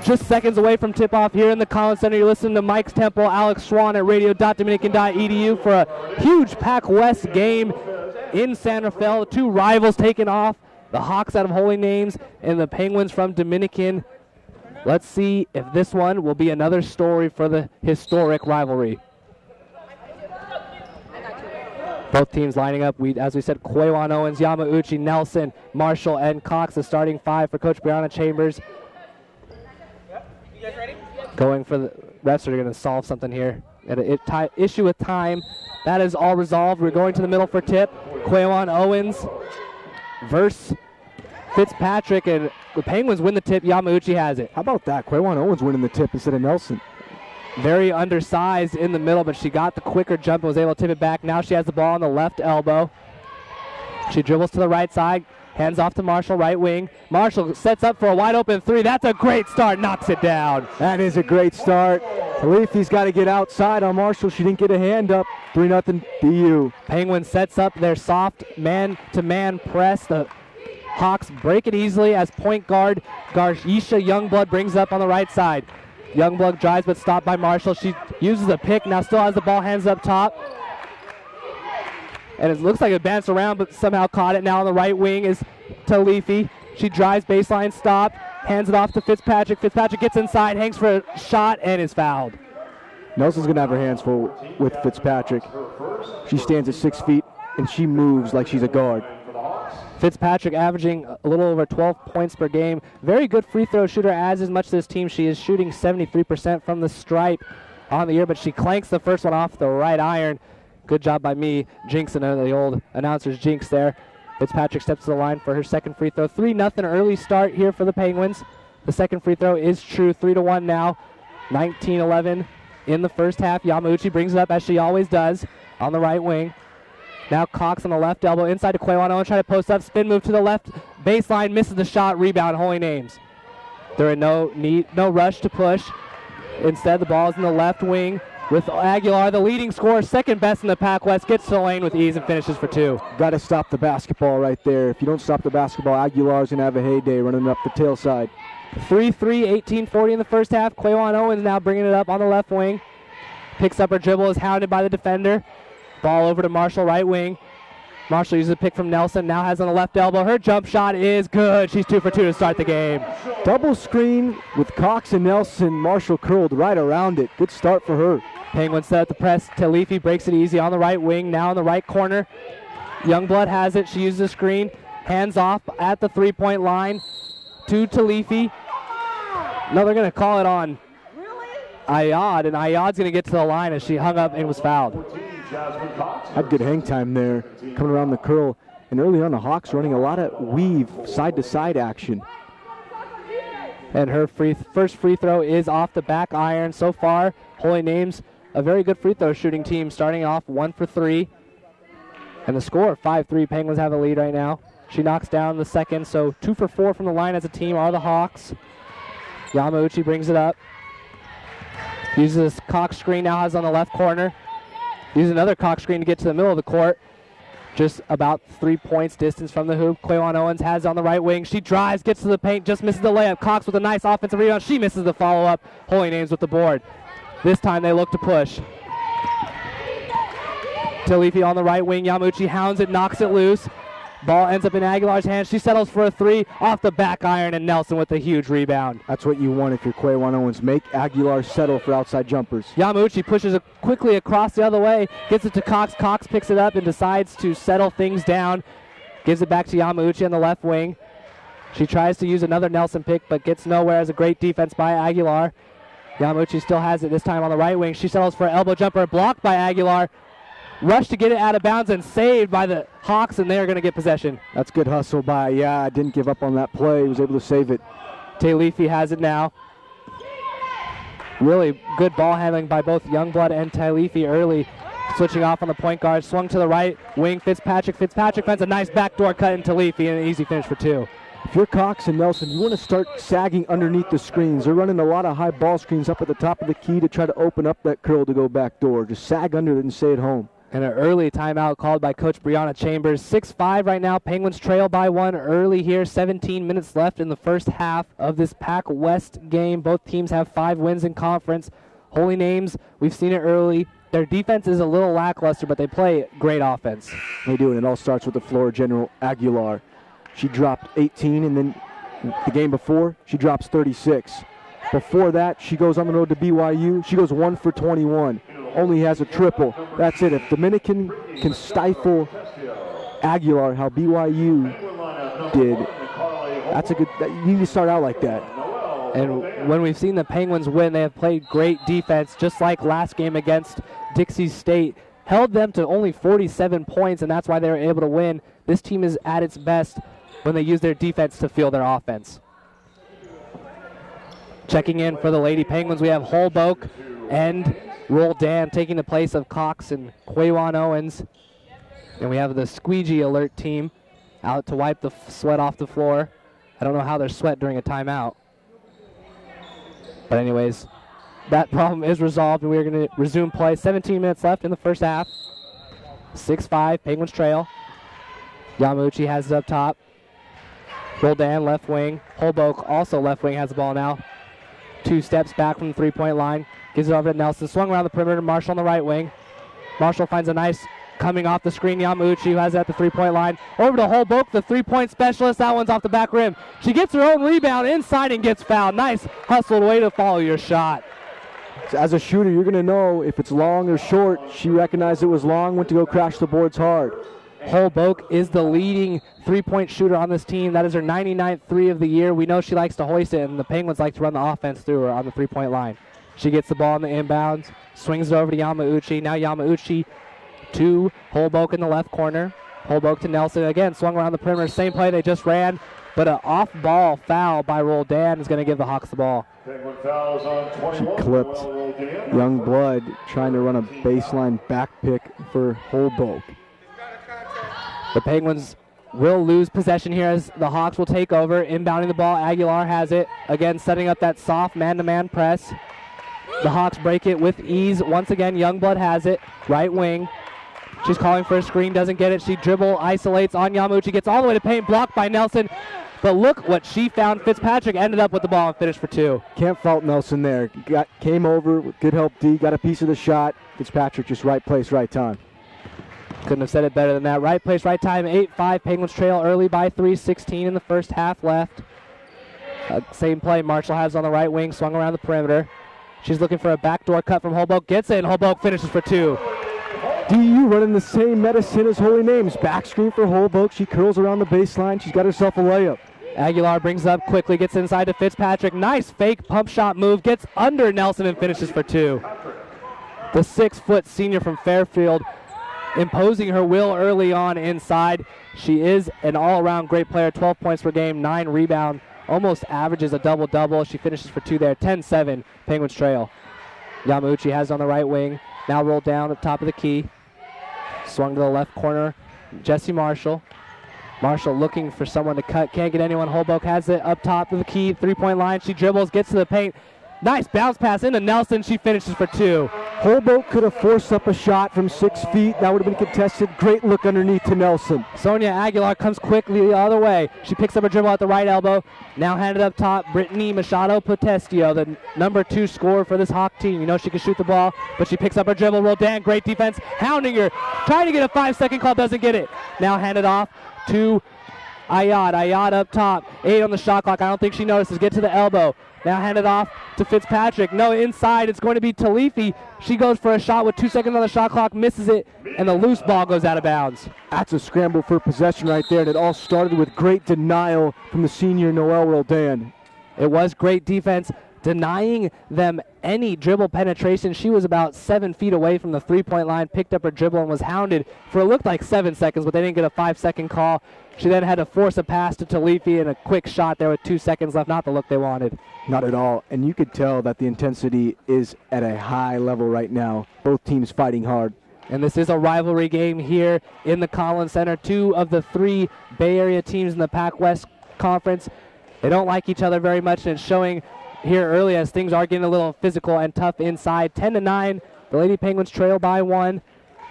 Just seconds away from tip-off here in the Collins Center. You're listening to Mike's Temple, Alex Schwann at radio.dominican.edu for a huge Pac West game in Santa Fe. Two rivals taking off, the Hawks out of Holy Names and the Penguins from Dominican. Let's see if this one will be another story for the historic rivalry. Both teams lining up. As we said, Quaywan Owens, Yamauchi, Nelson, Marshall, and Cox, the starting five for Coach Brianna Chambers. You guys ready? Going for the refs are going to solve something here. Issue with time. That is all resolved. We're going to the middle for tip. Quaywan Owens versus Fitzpatrick, and the Penguins win the tip. Yamauchi has it. How about that? Quaywan Owens winning the tip instead of Nelson. Very undersized in the middle, but she got the quicker jump and was able to tip it back. Now she has the ball on the left elbow. She dribbles to the right side. Hands off to Marshall, right wing. Marshall sets up for a wide open three. That's a great start, knocks it down. That is a great start. Khalifi's got to get outside on Marshall. She didn't get a hand up. 3-0 BU. Penguin sets up their soft man-to-man press. The Hawks break it easily as point guard Garisha Youngblood brings up on the right side. Youngblood drives but stopped by Marshall. She uses a pick, now still has the ball, hands up top. And it looks like it bounced around, but somehow caught it. Now on the right wing is Talifi. She drives, baseline stop, hands it off to Fitzpatrick. Fitzpatrick gets inside, hangs for a shot, and is fouled. Nelson's going to have her hands full with Fitzpatrick. She stands at 6 feet, and she moves like she's a guard. Fitzpatrick averaging a little over 12 points per game. Very good free throw shooter, as is much this team. She is shooting 73% from the stripe on the year, but she clanks the first one off the right iron. Good job by me, jinxing the old announcer's jinx there. Fitzpatrick steps to the line for her second free throw. 3-0 early start here for the Penguins. The second free throw is true, 3-1 now. 19-11 in the first half. Yamauchi brings it up as she always does on the right wing. Now Cox on the left elbow, inside to Quaywan Owens, trying to post up, spin move to the left baseline, misses the shot, rebound, Holy Names. There are no rush to push. Instead, the ball is in the left wing with Aguilar, the leading scorer, second best in the Pac West, gets to the lane with ease and finishes for two. Got to stop the basketball right there. If you don't stop the basketball, Aguilar's going to have a heyday running up the tail side. 3-3, 18-40 in the first half. Quaywan Owens now bringing it up on the left wing. Picks up her dribble, is hounded by the defender. Ball over to Marshall, right wing. Marshall uses a pick from Nelson, now has on the left elbow. Her jump shot is good. She's 2 for 2 to start the game. Double screen with Cox and Nelson. Marshall curled right around it. Good start for her. Penguins set up the press. Talifi breaks it easy on the right wing, now in the right corner. Youngblood has it. She uses the screen. Hands off at the three-point line to Talifi. No, they're going to call it on Ayad, and Ayad's going to get to the line as she hung up and was fouled. Had good hang time there, coming around the curl. And early on, the Hawks running a lot of weave, side-to-side action. And her first free throw is off the back iron. So far, Holy Names, a very good free throw shooting team, starting off 1 for 3. And the score, 5-3. Penguins have a lead right now. She knocks down the second, so 2 for 4 from the line as a team are the Hawks. Yamauchi brings it up. Uses this Cox screen, now has on the left corner. Uses another Cox screen to get to the middle of the court. Just about 3 points distance from the hoop. Quaywan Owens has it on the right wing. She drives, gets to the paint, just misses the layup. Cox with a nice offensive rebound. She misses the follow-up. Holy Names with the board. This time they look to push. Talifi on the right wing. Yamauchi hounds it, knocks it loose. Ball ends up in Aguilar's hands. She settles for a three off the back iron, and Nelson with a huge rebound. That's what you want if you're Quaywan Owens. Make Aguilar settle for outside jumpers. Yamauchi pushes it quickly across the other way, gets it to Cox. Cox picks it up and decides to settle things down. Gives it back to Yamauchi on the left wing. She tries to use another Nelson pick, but gets nowhere as a great defense by Aguilar. Yamauchi still has it this time on the right wing. She settles for an elbow jumper, blocked by Aguilar. Rushed to get it out of bounds and saved by the Hawks, and they're going to get possession. That's good hustle by, didn't give up on that play. He was able to save it. Talifi has it now. Really good ball handling by both Youngblood and Talifi early. Switching off on the point guard, swung to the right wing. Fitzpatrick finds a nice backdoor cut in Talifi, and an easy finish for two. If you're Cox and Nelson, you want to start sagging underneath the screens. They're running a lot of high ball screens up at the top of the key to try to open up that curl to go back door. Just sag under it and stay at home. And an early timeout called by Coach Brianna Chambers. 6-5 right now. Penguins trail by 1 early here. 17 minutes left in the first half of this Pac West game. Both teams have 5 wins in conference. Holy Names, we've seen it early. Their defense is a little lackluster, but they play great offense. They do, and it all starts with the floor general, Aguilar. She dropped 18, and then the game before, she drops 36. Before that, she goes on the road to BYU. She goes 1 for 21. Only has a triple. That's it. If Dominican can stifle Aguilar, how BYU did, that's a good. You need to start out like that. And when we've seen the Penguins win, they have played great defense, just like last game against Dixie State. Held them to only 47 points, and that's why they were able to win. This team is at its best when they use their defense to fuel their offense. Checking in for the Lady Penguins, we have Holbrook and Roldan taking the place of Cox and Quaywan Owens. And we have the squeegee alert team out to wipe the sweat off the floor. I don't know how they're sweat during a timeout. But anyways, that problem is resolved, and we're going to resume play. 17 minutes left in the first half. 6-5, Penguins trail. Yamauchi has it up top. Roldan left wing. Holbrook also left wing has the ball now. 2 steps back from the three-point line. Gives it over to Nelson. Swung around the perimeter. Marshall on the right wing. Marshall finds a nice coming off the screen. Yamauchi, who has it at the three-point line. Over to Holbrook, the three-point specialist. That one's off the back rim. She gets her own rebound inside and gets fouled. Nice hustled way to follow your shot. So as a shooter, you're going to know if it's long or short. She recognized it was long, went to go crash the boards hard. Holbrook is the leading three-point shooter on this team. That is her 99th three of the year. We know she likes to hoist it, and the Penguins like to run the offense through her on the three-point line. She gets the ball in the inbounds, swings it over to Yamauchi. Now Yamauchi to Holbrook in the left corner. Holbrook to Nelson. Again, swung around the perimeter. Same play they just ran, but an off-ball foul by Roldan is going to give the Hawks the ball. She clipped Young Blood trying to run a baseline back pick for Holbrook. The Penguins will lose possession here as the Hawks will take over. Inbounding the ball, Aguilar has it. Again, setting up that soft man-to-man press. The Hawks break it with ease. Once again, Youngblood has it. Right wing. She's calling for a screen, doesn't get it. She dribble, isolates on Yamauchi, gets all the way to paint, blocked by Nelson. But look what she found. Fitzpatrick ended up with the ball and finished for 2. Can't fault Nelson there. Came over with good help D, got a piece of the shot. Fitzpatrick just right place, right time. Couldn't have said it better than that. Right place, right time. 8-5. Penguins trail early by 3. 16 in the first half left. Same play Marshall has on the right wing. Swung around the perimeter. She's looking for a backdoor cut from Holbrook. Gets it, and Holbrook finishes for 2. DU running the same medicine as Holy Names. Back screen for Holbrook. She curls around the baseline. She's got herself a layup. Aguilar brings it up quickly. Gets inside to Fitzpatrick. Nice fake pump shot move. Gets under Nelson and finishes for 2. The 6-foot senior from Fairfield imposing her will early on inside. She is an all-around great player. 12 points per game, 9 rebounds, almost averages a double-double. She finishes for 2 there. 10-7, Penguins trail. Yamauchi has it on the right wing. Now rolled down at the top of the key. Swung to the left corner. Jesse Marshall. Marshall looking for someone to cut. Can't get anyone. Holbrook has it up top of the key. 3-point line. She dribbles, gets to the paint. Nice bounce pass into Nelson. She finishes for 2. Holbrook could have forced up a shot from 6 feet. That would have been contested. Great look underneath to Nelson. Sonia Aguilar comes quickly the other way. She picks up her dribble at the right elbow. Now handed up top. Brittany Machado Potestio, the number 2 scorer for this Hawk team. You know she can shoot the ball, but she picks up her dribble. Roldan, great defense. Hounding her. Trying to get a 5-second call. Doesn't get it. Now handed off to Ayad. Ayad up top. 8 on the shot clock. I don't think she notices. Get to the elbow. Now handed off to Fitzpatrick. No, inside. It's going to be Talifi. She goes for a shot with 2 seconds on the shot clock, misses it, and the loose ball goes out of bounds. That's a scramble for possession right there, and it all started with great denial from the senior Noelle Roldan. It was great defense, denying them any dribble penetration. She was about 7 feet away from the three-point line, picked up her dribble, and was hounded for it looked like 7 seconds, but they didn't get a 5-second call. She then had to force a pass to Talifi and a quick shot there with 2 seconds left. Not the look they wanted. Not at all. And you could tell that the intensity is at a high level right now. Both teams fighting hard. And this is a rivalry game here in the Collins Center. 2 of the 3 Bay Area teams in the Pac West Conference, they don't like each other very much, and it's showing here early as things are getting a little physical and tough inside. 10-9, the Lady Penguins trail by 1.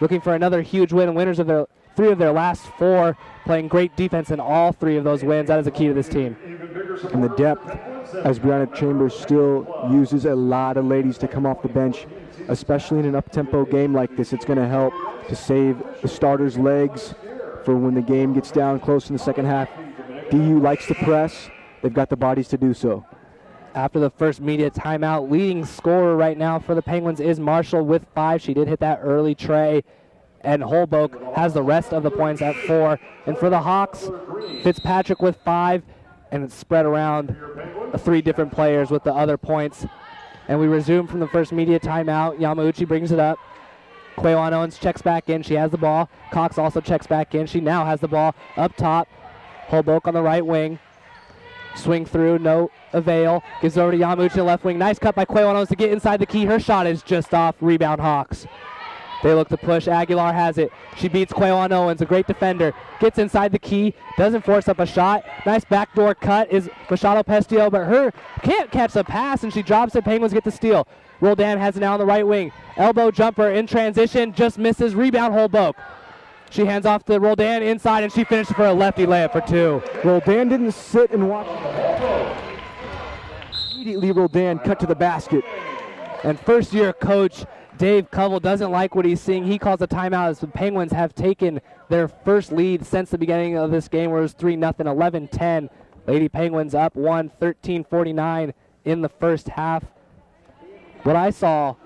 looking for another huge win. Winners of their 3 of their last 4, playing great defense in all 3 of those wins. That is the key to this team. And the depth, as Brianna Chambers still uses a lot of ladies to come off the bench, especially in an up-tempo game like this. It's going to help to save the starters' legs for when the game gets down close in the second half. DU likes to press. They've got the bodies to do so. After the first media timeout, leading scorer right now for the Penguins is Marshall with 5. She did hit that early tray. And Holbrook has the rest of the points at 4. And for the Hawks, Fitzpatrick with 5, and it's spread around 3 different players with the other points. And we resume from the first media timeout. Yamauchi brings it up. Quayon Owens checks back in. She has the ball. Cox also checks back in. She now has the ball up top. Holbrook on the right wing. Swing through, no avail. Gives over to Yamauchi, the left wing. Nice cut by Quayon Owens to get inside the key. Her shot is just off. Rebound Hawks. They look to push. Aguilar has it. She beats Quayon Owens, a great defender. Gets inside the key. Doesn't force up a shot. Nice backdoor cut is Machado Pestillo, but her can't catch the pass, and she drops it. Penguins get the steal. Roldan has it now on the right wing. Elbow jumper in transition. Just misses. Rebound Holbrook. She hands off to Roldan inside, and she finishes for a lefty layup for 2. Roldan didn't sit and watch. Immediately Roldan cut to the basket. And first-year coach Dave Covell doesn't like what he's seeing. He calls a timeout as the Penguins have taken their first lead since the beginning of this game, where it was 3-0, 11-10. Lady Penguins up 1, 13-49 in the first half. What I saw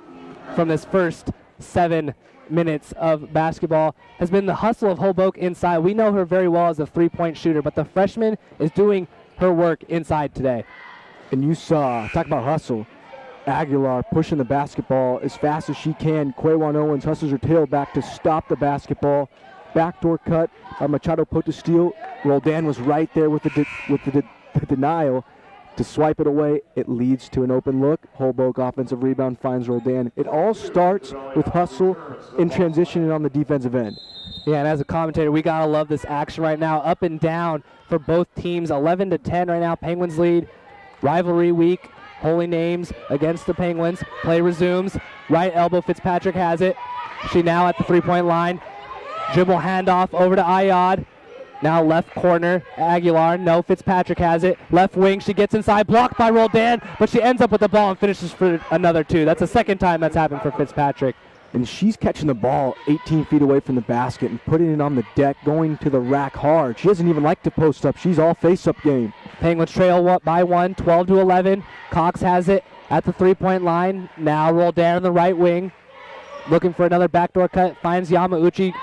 from this first 7 minutes of basketball has been the hustle of Holbrook inside. We know her very well as a 3-point shooter, but the freshman is doing her work inside today. And you saw, talk about hustle, Aguilar pushing the basketball as fast as she can. Quayon Owens hustles her tail back to stop the basketball. Backdoor cut by Machado Potesteel. Roldan was right there with the denial to swipe it away. It leads to an open look. Holbrook offensive rebound finds Roldan. It all starts with hustle in transition and on the defensive end. Yeah, and as a commentator, we gotta love this action right now. Up and down for both teams. 11-10 right now. Penguins lead. Rivalry week. Holy names against the Penguins. Play resumes. Right elbow, Fitzpatrick has it. She now at the 3-point line. Dribble handoff over to Ayad. Now left corner, Aguilar. No, Fitzpatrick has it. Left wing, she gets inside, blocked by Roldan, but she ends up with the ball and finishes for another 2. That's the second time that's happened for Fitzpatrick. And she's catching the ball 18 feet away from the basket and putting it on the deck, going to the rack hard. She doesn't even like to post up. She's all face-up game. Penguins trail by 1, 12-11. Cox has it at the 3-point line. Now Roldan on the right wing. Looking for another backdoor cut. Finds Yamauchi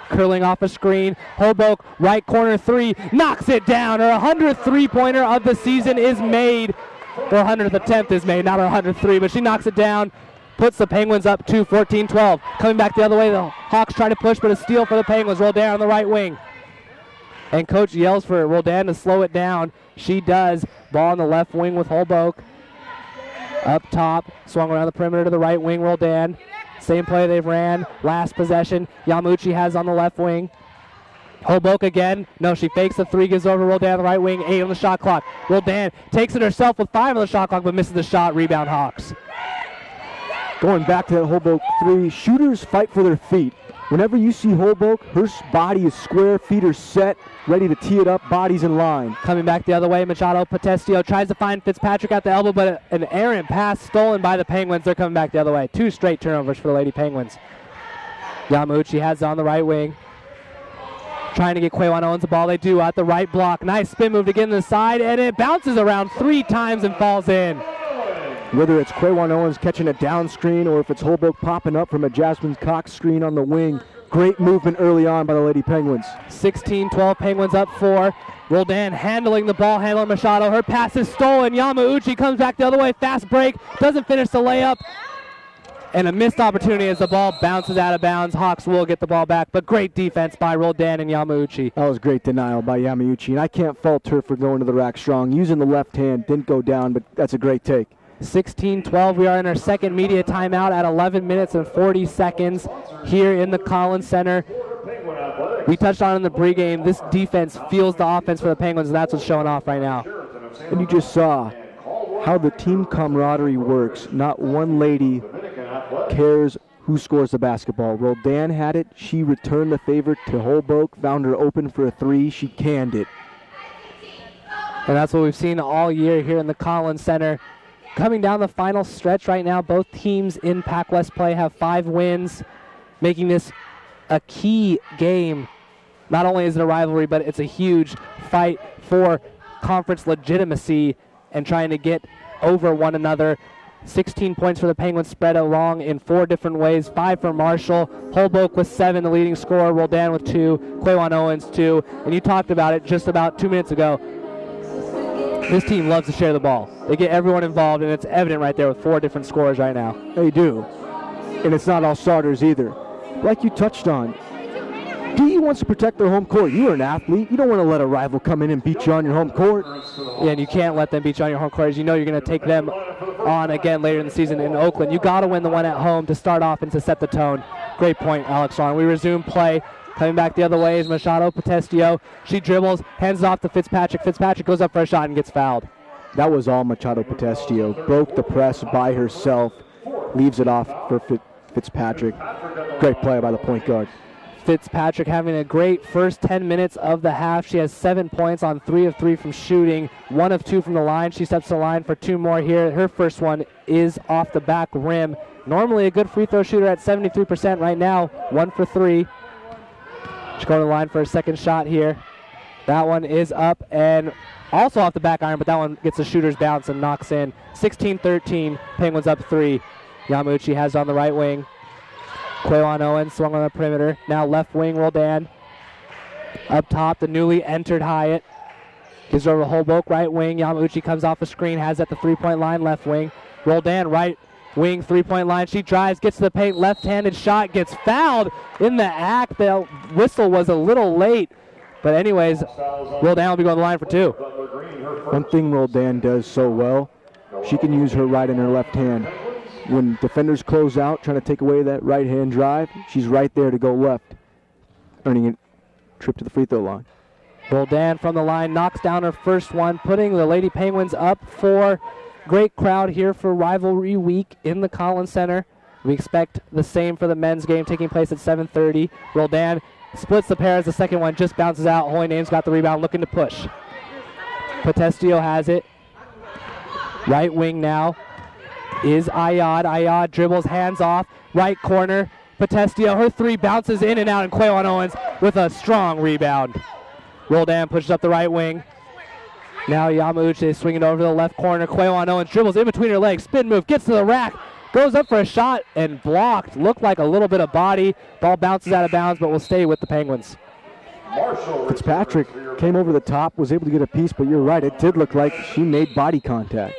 curling off a screen. Holbrook, right corner 3. Knocks it down. Her 100th three-pointer of the season is made. Her 100th attempt is made, not her 103, but she knocks it down. Puts the Penguins up 2, 14-12. Coming back the other way, the Hawks try to push, but a steal for the Penguins. Roldan on the right wing. And coach yells for Roldan to slow it down. She does. Ball on the left wing with Holbrook. Up top, swung around the perimeter to the right wing, Roldan. Same play they've ran. Last possession, Yamauchi has on the left wing. Holbrook again. No, she fakes the 3, gives over to Roldan on the right wing. 8 on the shot clock. Roldan takes it herself with 5 on the shot clock, but misses the shot. Rebound Hawks. Going back to that Holbrook 3, shooters fight for their feet. Whenever you see Holbrook, her body is square, feet are set, ready to tee it up, bodies in line. Coming back the other way, Machado Potestio tries to find Fitzpatrick at the elbow, but an errant pass stolen by the Penguins. They're coming back the other way. 2 straight turnovers for the Lady Penguins. Yamauchi has it on the right wing. Trying to get Quayon Owens the ball. They do at the right block. Nice spin move to get in the side, and it bounces around 3 times and falls in. Whether it's Quayon Owens catching a down screen or if it's Holbrook popping up from a Jasmine Cox screen on the wing, great movement early on by the Lady Penguins. 16-12, Penguins up 4. Roldan handling the ball, handler Machado. Her pass is stolen. Yamauchi comes back the other way. Fast break. Doesn't finish the layup. And a missed opportunity as the ball bounces out of bounds. Hawks will get the ball back, but great defense by Roldan and Yamauchi. That was great denial by Yamauchi, and I can't fault her for going to the rack strong. Using the left hand, didn't go down, but that's a great take. 16-12, we are in our second media timeout at 11 minutes and 40 seconds here in the Collins Center. We touched on in the pregame, this defense fuels the offense for the Penguins, and that's what's showing off right now. And you just saw how the team camaraderie works. Not one lady cares who scores the basketball. Roldan had it. She returned the favor to Holbrook, found her open for a three. She canned it. And that's what we've seen all year here in the Collins Center. Coming down the final stretch right now, both teams in Pac West play have 5 wins, making this a key game. Not only is it a rivalry, but it's a huge fight for conference legitimacy and trying to get over one another. 16 points for the Penguins spread along in 4 different ways. 5 for Marshall. Holbrook with 7, the leading scorer. Roldan with 2. Quawan Owens 2. And you talked about it just about 2 minutes ago. This team loves to share the ball. They get everyone involved, and it's evident right there with 4 different scorers right now. They do. And it's not all starters either. Like you touched on, DE wants to protect their home court. You are an athlete. You don't want to let a rival come in and beat you on your home court. Yeah, and you can't let them beat you on your home court. As you know, you're going to take them on again later in the season in Oakland. You got to win the one at home to start off and to set the tone. Great point, Alex Ron. We resume play. Coming back the other way is Machado Potestio. She dribbles, hands it off to Fitzpatrick. Fitzpatrick goes up for a shot and gets fouled. That was all Machado Potestio. Broke the press by herself. Leaves it off for Fitzpatrick. Great play by the point guard. Fitzpatrick having a great first 10 minutes of the half. She has 7 points on 3 of 3 from shooting, 1 of 2 from the line. She steps to the line for 2 more here. Her first one is off the back rim. Normally a good free throw shooter at 73% right now. 1 for 3. She's going to the line for a second shot here. That one is up and also off the back iron, but that one gets a shooter's bounce and knocks in. 16-13, Penguins up 3. Yamauchi has it on the right wing. Quawan Owens swung on the perimeter. Now left wing, Roldan. Up top, the newly entered Hyatt. Gives it over to Holbrook, right wing. Yamauchi comes off the screen, has at the three-point line, left wing. Roldan, right wing, three-point line. She drives, gets to the paint, left-handed shot, gets fouled in the act. The whistle was a little late. But anyways, Roldan will be going to the line for 2. One thing Roldan does so well, she can use her right and her left hand. When defenders close out, trying to take away that right-hand drive, she's right there to go left, earning a trip to the free throw line. Roldan from the line knocks down her first one, putting the Lady Penguins up 4. Great crowd here for rivalry week in the Collins Center. We expect the same for the men's game taking place at 7:30. Roldan splits the pair as the second one just bounces out. Holy Name's got the rebound, looking to push. Potestio has it. Right wing now is Ayad. Ayad dribbles, hands off, right corner. Potestio, her 3 bounces in and out, and Quawan Owens with a strong rebound. Roldan pushes up the right wing. Now Yamauchi swinging over to the left corner. Quawan Owens dribbles in between her legs, spin move, gets to the rack, goes up for a shot and blocked. Looked like a little bit of body. Ball bounces out of bounds, but will stay with the Penguins. Fitzpatrick came over the top, was able to get a piece, but you're right, it did look like she made body contact.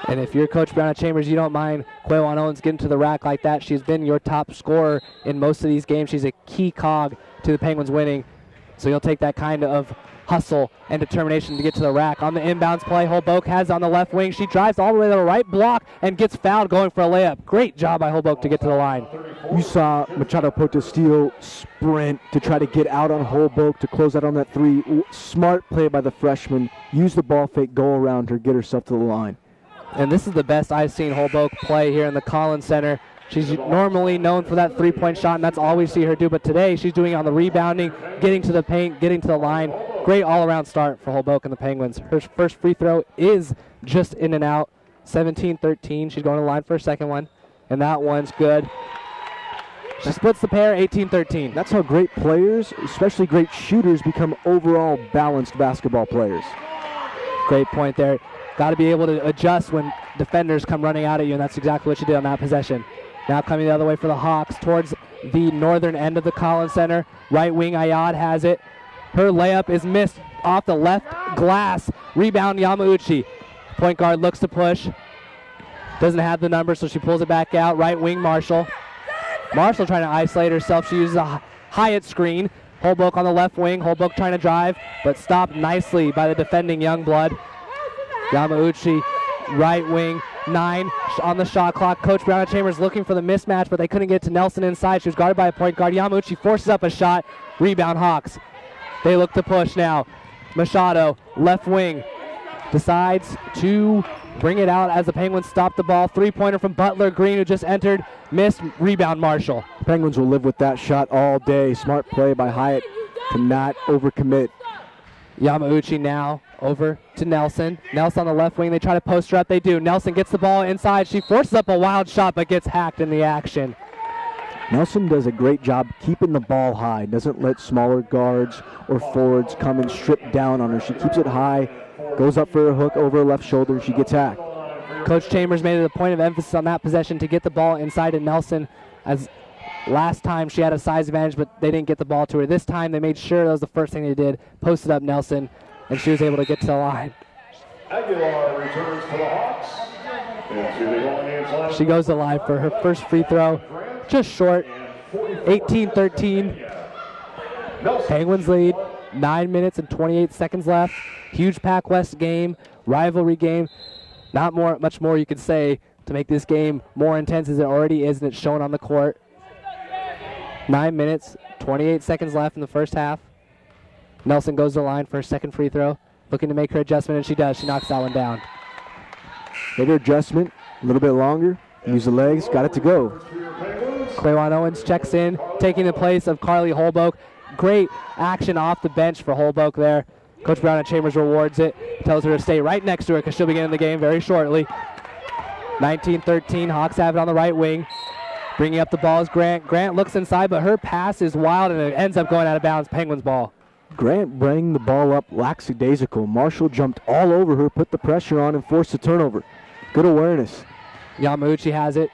And if you're Coach Brown at Chambers, you don't mind Quawan Owens getting to the rack like that. She's been your top scorer in most of these games. She's a key cog to the Penguins winning. So you'll take that kind of hustle and determination to get to the rack. On the inbounds play, Holbrook has it on the left wing. She drives all the way to the right block and gets fouled going for a layup. Great job by Holbrook to get to the line. You saw Machado Potestio sprint to try to get out on Holbrook to close out on that 3. Smart play by the freshman. Use the ball fake, go around her, get herself to the line. And this is the best I've seen Holbrook play here in the Collins Center. She's normally known for that three-point shot, and that's all we see her do. But today, she's doing it on the rebounding, getting to the paint, getting to the line. Great all-around start for Holbrook and the Penguins. Her first free throw is just in and out. 17-13. She's going to the line for her second one, and that one's good. She splits the pair, 18-13. That's how great players, especially great shooters, become overall balanced basketball players. Great point there. Got to be able to adjust when defenders come running out at you, and that's exactly what she did on that possession. Now coming the other way for the Hawks towards the northern end of the Collins Center. Right wing, Ayad has it. Her layup is missed off the left glass. Rebound, Yamauchi. Point guard looks to push. Doesn't have the number, so she pulls it back out. Right wing, Marshall. Marshall trying to isolate herself. She uses a Hyatt screen. Holbrook on the left wing. Holbrook trying to drive, but stopped nicely by the defending Youngblood. Yamauchi, right wing, 9 on the shot clock. Coach Brown at Chambers looking for the mismatch, but they couldn't get to Nelson inside. She was guarded by a point guard. Yamauchi forces up a shot. Rebound, Hawks. They look to push now. Machado, left wing, decides to bring it out as the Penguins stop the ball. Three-pointer from Butler Green, who just entered. Missed. Rebound Marshall. Penguins will live with that shot all day. Smart play by Hyatt to not overcommit. Yamauchi now over to Nelson. Nelson on the left wing. They try to post her up. They do. Nelson gets the ball inside. She forces up a wild shot but gets hacked in the action. Nelson does a great job keeping the ball high. Doesn't let smaller guards or forwards come and strip down on her. She keeps it high, goes up for a hook over her left shoulder. She gets hacked. Coach Chambers made it a point of emphasis on that possession to get the ball inside to Nelson, as last time she had a size advantage, but they didn't get the ball to her. This time they made sure that was the first thing they did. Posted up Nelson, and she was able to get to the line. Aguilar returns to the Hawks. She goes to the line for her first free throw. Just short. 18-13. Penguins lead. 9 minutes and 28 seconds left. Huge Pac West game. Rivalry game. Not much more you could say to make this game more intense as it already is, and it's shown on the court. 9 minutes, 28 seconds left in the first half. Nelson goes to the line for her second free throw, looking to make her adjustment, and she does. She knocks that one down. Made her adjustment, a little bit longer. Use the legs, got it to go. Quawan Owens checks in, taking the place of Carly Holbrook. Great action off the bench for Holbrook there. Coach Brown at Chambers rewards it, tells her to stay right next to her because she'll be getting the game very shortly. 19-13, Hawks have it on the right wing. Bringing up the ball is Grant. Grant looks inside, but her pass is wild, and it ends up going out of bounds. Penguins ball. Grant bringing the ball up lackadaisical. Marshall jumped all over her, put the pressure on, and forced the turnover. Good awareness. Yamauchi has it.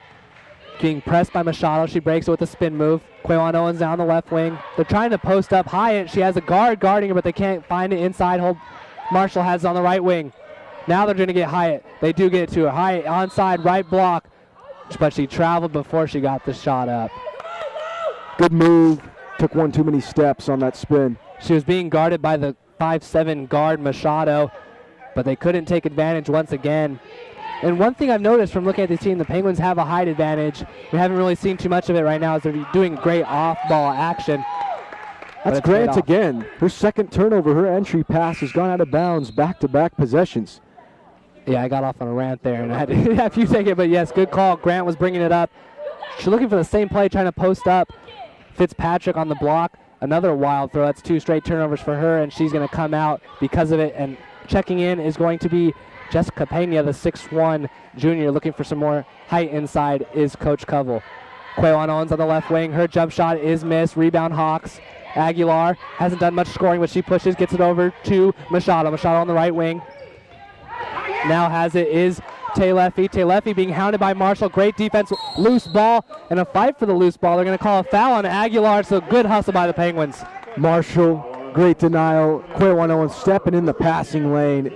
Being pressed by Machado. She breaks it with a spin move. Quawan Owens down the left wing. They're trying to post up Hyatt. She has a guard guarding her, but they can't find it inside. Marshall has it on the right wing. Now they're going to get Hyatt. They do get it to her. Hyatt onside, right block. But she traveled before she got the shot up. Good move. Took one too many steps on that spin. She was being guarded by the 5'7" guard Machado, but they couldn't take advantage once again. And one thing I've noticed from looking at this team, the Penguins have a height advantage. We haven't really seen too much of it right now as they're doing great off-ball action. That's Grant again. Her second turnover, her entry pass has gone out of bounds, back-to-back possessions. Yeah, I got off on a rant there, and I had to have you take it, but yes, good call. Grant was bringing it up. She's looking for the same play, trying to post up. Fitzpatrick on the block. Another wild throw. That's 2 straight turnovers for her, and she's going to come out because of it. And checking in is going to be Jessica Pena, the 6'1" junior, looking for some more height inside is Coach Covell. Quawan Owens on the left wing. Her jump shot is missed. Rebound Hawks. Aguilar hasn't done much scoring, but she pushes, gets it over to Machado. Machado on the right wing. Now has it is Talefi. Talefi being hounded by Marshall. Great defense. Loose ball and a fight for the loose ball. They're going to call a foul on Aguilar, so good hustle by the Penguins. Marshall, great denial. Quawan Owens stepping in the passing lane,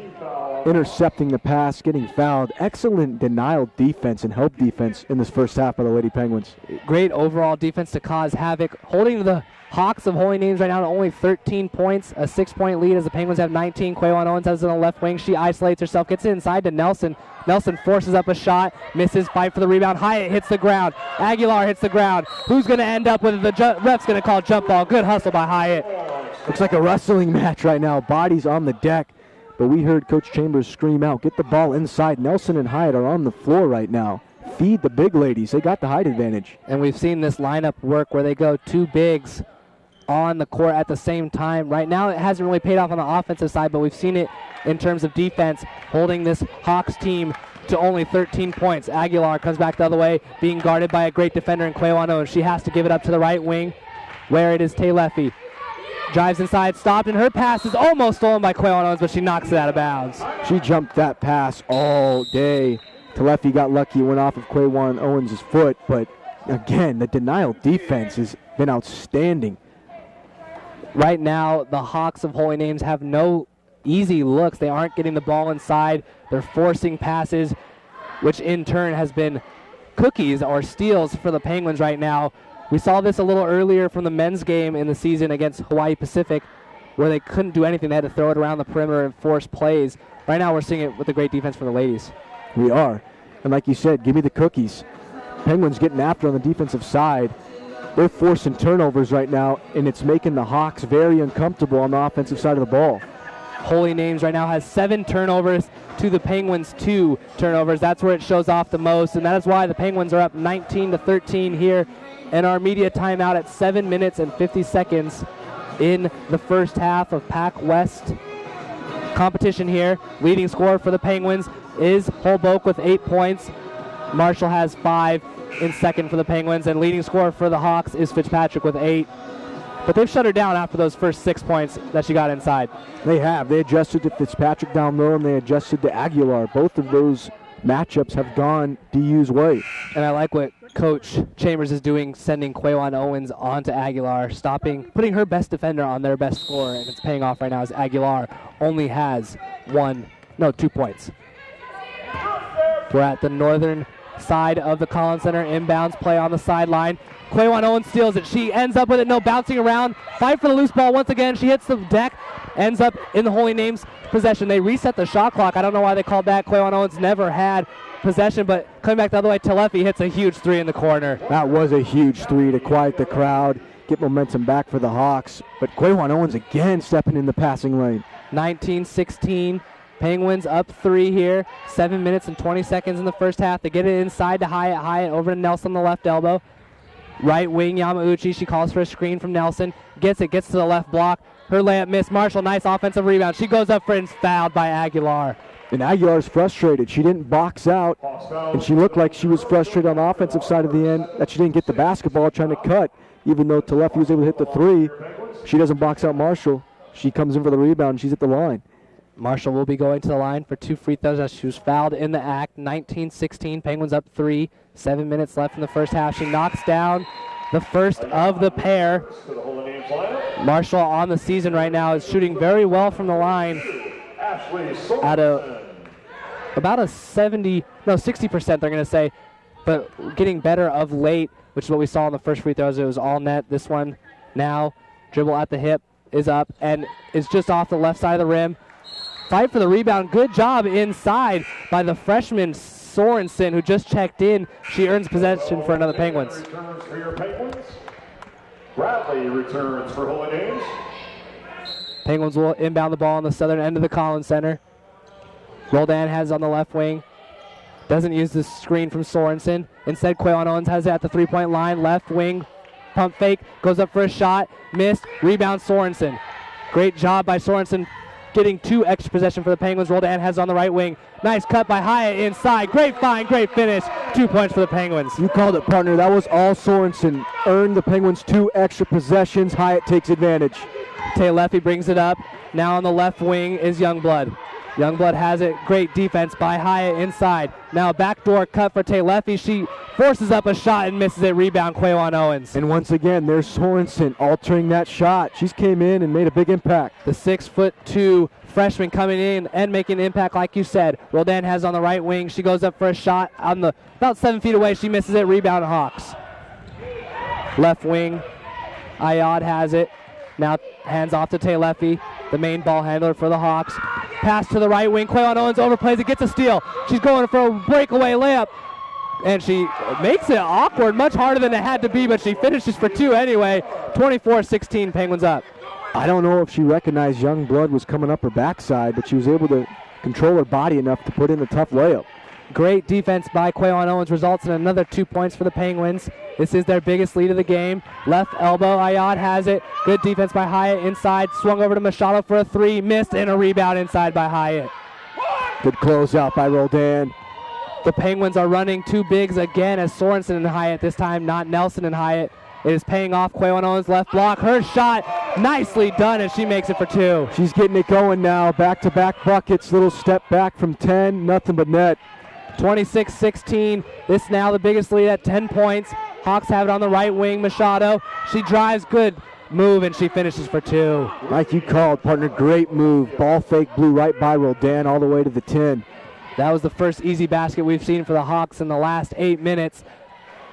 intercepting the pass, getting fouled. Excellent denial defense and help defense in this first half by the Lady Penguins. Great overall defense to cause havoc. Holding the Hawks of Holy Names right now to only 13 points, a 6-point lead as the Penguins have 19. Quawan Owens has it on the left wing. She isolates herself, gets it inside to Nelson. Nelson forces up a shot, misses, fight for the rebound. Hyatt hits the ground. Aguilar hits the ground. Who's going to end up with it? The ref's going to call jump ball. Good hustle by Hyatt. Looks like a wrestling match right now. Bodies on the deck. But we heard Coach Chambers scream out, get the ball inside. Nelson and Hyatt are on the floor right now. Feed the big ladies. They got the height advantage. And we've seen this lineup work where they go 2 bigs on the court at the same time. Right now it hasn't really paid off on the offensive side, but we've seen it in terms of defense, holding this Hawks team to only 13 points. Aguilar comes back the other way, being guarded by a great defender in Quawan Owens. She has to give it up to the right wing, where it is Talefi. Drives inside, stopped, and her pass is almost stolen by Quawan Owens, but she knocks it out of bounds. She jumped that pass all day. Talefi got lucky, went off of Quawan Owens' foot, but again, the denial defense has been outstanding. Right now, the Hawks of Holy Names have no easy looks. They aren't getting the ball inside. They're forcing passes, which in turn has been cookies or steals for the Penguins right now. We saw this a little earlier from the men's game in the season against Hawaii Pacific, where they couldn't do anything. They had to throw it around the perimeter and force plays. Right now, we're seeing it with the great defense from the ladies. We are. And like you said, give me the cookies. Penguins getting after on the defensive side. They're forcing turnovers right now, and it's making the Hawks very uncomfortable on the offensive side of the ball. Holy Names right now has 7 turnovers. to the Penguins 2 turnovers. That's where it shows off the most, and that is why the Penguins are up 19-13 here in our media timeout at 7 minutes and 50 seconds in the first half of Pac West competition here. Leading scorer for the Penguins is Holbrook with 8 points. Marshall has 5 in second for the Penguins, and leading scorer for the Hawks is Fitzpatrick with 8. But they've shut her down after those first 6 points that she got inside. They have. They adjusted to Fitzpatrick down low, and they adjusted to Aguilar. Both of those matchups have gone DU's way. And I like what Coach Chambers is doing, sending Quawan Owens onto Aguilar, putting her best defender on their best scorer, and it's paying off right now as Aguilar only has 2 points. We're at the northern side of the Collins Center. Inbounds play on the sideline. Quawan Owens steals it. She ends up with it, bouncing around. Fight for the loose ball once again. She hits the deck, ends up in the Holy Names possession. They reset the shot clock. I don't know why they called that. Quawan Owens never had possession, but coming back the other way, Telefi hits a huge 3 in the corner. That was a huge 3 to quiet the crowd, get momentum back for the Hawks. But Quawan Owens again stepping in the passing lane. 19-16. Penguins up 3 here. 7 minutes and 20 seconds in the first half. They get it inside to Hyatt. Hyatt over to Nelson on the left elbow. Right wing, Yamauchi. She calls for a screen from Nelson. Gets to the left block. Her layup missed. Marshall, nice offensive rebound. She goes up for it and fouled by Aguilar. And Aguilar's frustrated. She didn't box out, and she looked like she was frustrated on the offensive side of the end that she didn't get the basketball trying to cut. Even though Telefi was able to hit the 3, she doesn't box out Marshall. She comes in for the rebound, and she's at the line. Marshall will be going to the line for 2 free throws as she was fouled in the act. 19-16, Penguins up 3. 7 minutes left in the first half. She knocks down the first of the pair. Marshall on the season right now is shooting very well from the line at about a 60% they're going to say, but getting better of late, which is what we saw in the first free throws. It was all net. This one now, dribble at the hip, is up and is just off the left side of the rim. Fight for the rebound. Good job inside by the freshman Sorensen, who just checked in. She earns possession for another Penguins. Returns for your Penguins. Bradley returns for Holy Names. Penguins will inbound the ball on the southern end of the Collins Center. Roldan has it on the left wing. Doesn't use the screen from Sorensen. Instead, Quawan Owens has it at the three-point line. Left wing, pump fake, goes up for a shot. Missed. Rebound Sorensen. Great job by Sorensen getting 2 extra possession for the Penguins. Roldan has it on the right wing. Nice cut by Hyatt inside. Great find, great finish. 2 points for the Penguins. You called it, partner. That was all Sorensen. Earned the Penguins 2 extra possessions. Hyatt takes advantage. Telefi brings it up. Now on the left wing is Youngblood. Youngblood has it. Great defense by Hyatt inside. Now a backdoor cut for Telefi. She forces up a shot and misses it. Rebound Quawan Owens. And once again, there's Sorensen altering that shot. She's came in and made a big impact. The 6'2" freshman coming in and making an impact, like you said. Roldan has on the right wing. She goes up for a shot on the about 7 feet away. She misses it. Rebound Hawks. Left wing, Ayad has it. Now hands off to Telefi, the main ball handler for the Hawks. Pass to the right wing. Quawan Owens overplays it, gets a steal. She's going for a breakaway layup. And she makes it awkward, much harder than it had to be, but she finishes for 2 anyway. 24-16, Penguins up. I don't know if she recognized Youngblood was coming up her backside, but she was able to control her body enough to put in the tough layup. Great defense by Quawan Owens results in another 2 points for the Penguins. This is their biggest lead of the game. Left elbow, Ayad has it. Good defense by Hyatt inside. Swung over to Machado for a 3. Missed, and a rebound inside by Hyatt. Good closeout by Roldan. The Penguins are running 2 bigs again as Sorensen and Hyatt. This time not Nelson and Hyatt. It is paying off. Quawan Owens left block. Her shot nicely done, and she makes it for 2. She's getting it going now. Back-to-back buckets. Little step back from 10. Nothing but net. 26-16. This now the biggest lead at 10 points. Hawks have it on the right wing. Machado. She drives. Good move, and she finishes for 2. Like you called, partner. Great move. Ball fake blew right by Roldan all the way to the 10. That was the first easy basket we've seen for the Hawks in the last 8 minutes.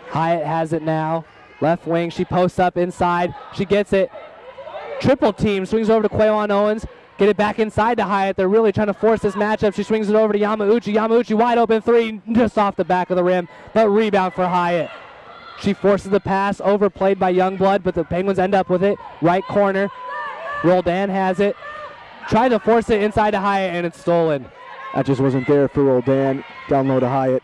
Hyatt has it now. Left wing. She posts up inside. She gets it. Triple team. Swings over to Quawan Owens. Get it back inside to Hyatt. They're really trying to force this matchup. She swings it over to Yamauchi. Yamauchi wide open 3, just off the back of the rim. But rebound for Hyatt. She forces the pass, overplayed by Youngblood, but the Penguins end up with it. Right corner. Roldan has it. Tried to force it inside to Hyatt, and it's stolen. That just wasn't there for Roldan. Down low to Hyatt.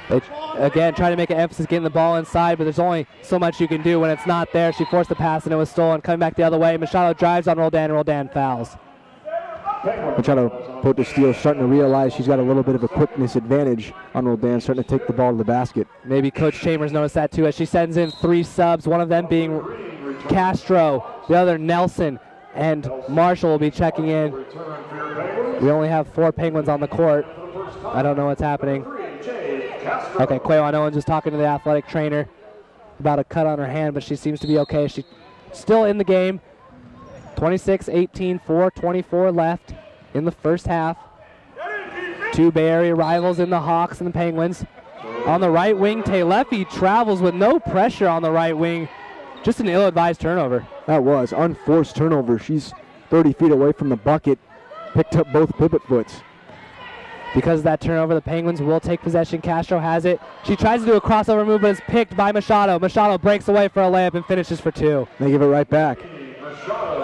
They, again, try to make an emphasis getting the ball inside, but there's only so much you can do when it's not there. She forced the pass and it was stolen. Coming back the other way, Machado drives on Roldan, and Roldan fouls. Machado put the steal, starting to realize she's got a little bit of a quickness advantage on Roldan, starting to take the ball to the basket. Maybe Coach Chambers noticed that too as she sends in 3 subs, one of them being Castro, the other Nelson, and Marshall will be checking in. We only have 4 Penguins on the court. I don't know what's happening. Okay, Quayon Owens is talking to the athletic trainer about a cut on her hand, but she seems to be okay. She's still in the game. 26-18, 4:24 left in the first half. 2 Bay Area rivals in the Hawks and the Penguins. On the right wing, Talefi travels with no pressure on the right wing. Just an ill-advised turnover. That was unforced turnover. She's 30 feet away from the bucket. Picked up both pivot foots. Because of that turnover, the Penguins will take possession. Castro has it. She tries to do a crossover move, but it's picked by Machado. Machado breaks away for a layup and finishes for 2. They give it right back.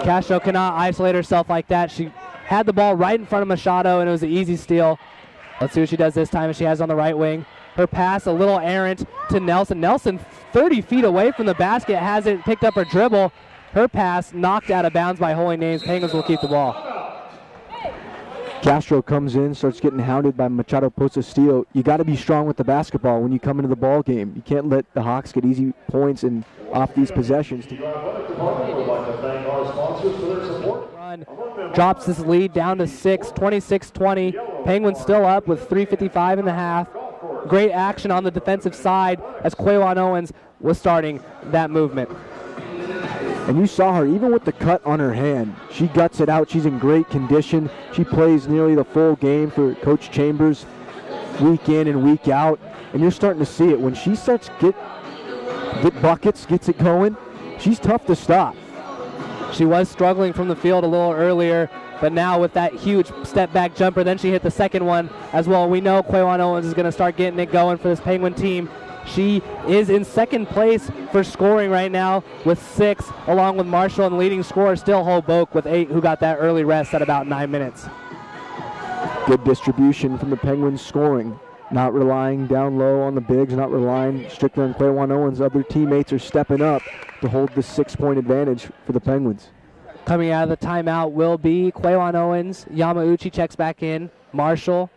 Castro cannot isolate herself like that. She had the ball right in front of Machado, and it was an easy steal. Let's see what she does this time, and she has it on the right wing. Her pass a little errant to Nelson. Nelson 30 feet away from the basket, has it, picked up her dribble. Her pass knocked out of bounds by Holy Names. Penguins will keep the ball. Castro comes in, starts getting hounded by Machado, posts a steal. You got to be strong with the basketball when you come into the ball game. You can't let the Hawks get easy points and off these possessions. Run drops this lead down to 6, 26-20. Penguins still up with 3:55 in the half. Great action on the defensive side as Quayon Owens was starting that movement. And you saw her, even with the cut on her hand, she guts it out. She's in great condition. She plays nearly the full game for Coach Chambers week in and week out. And you're starting to see it. When she starts get buckets, gets it going, she's tough to stop. She was struggling from the field a little earlier, but now with that huge step back jumper, then she hit the second one as well. We know Quayon Owens is going to start getting it going for this Penguin team. She is in second place for scoring right now with 6, along with Marshall, and leading scorer still Hoboke with 8, who got that early rest at about 9 minutes. Good distribution from the Penguins scoring. Not relying down low on the bigs, not relying strictly on Quayon Owens. Other teammates are stepping up to hold the 6-point advantage for the Penguins. Coming out of the timeout will be Quayon Owens. Yamauchi checks back in. Marshall,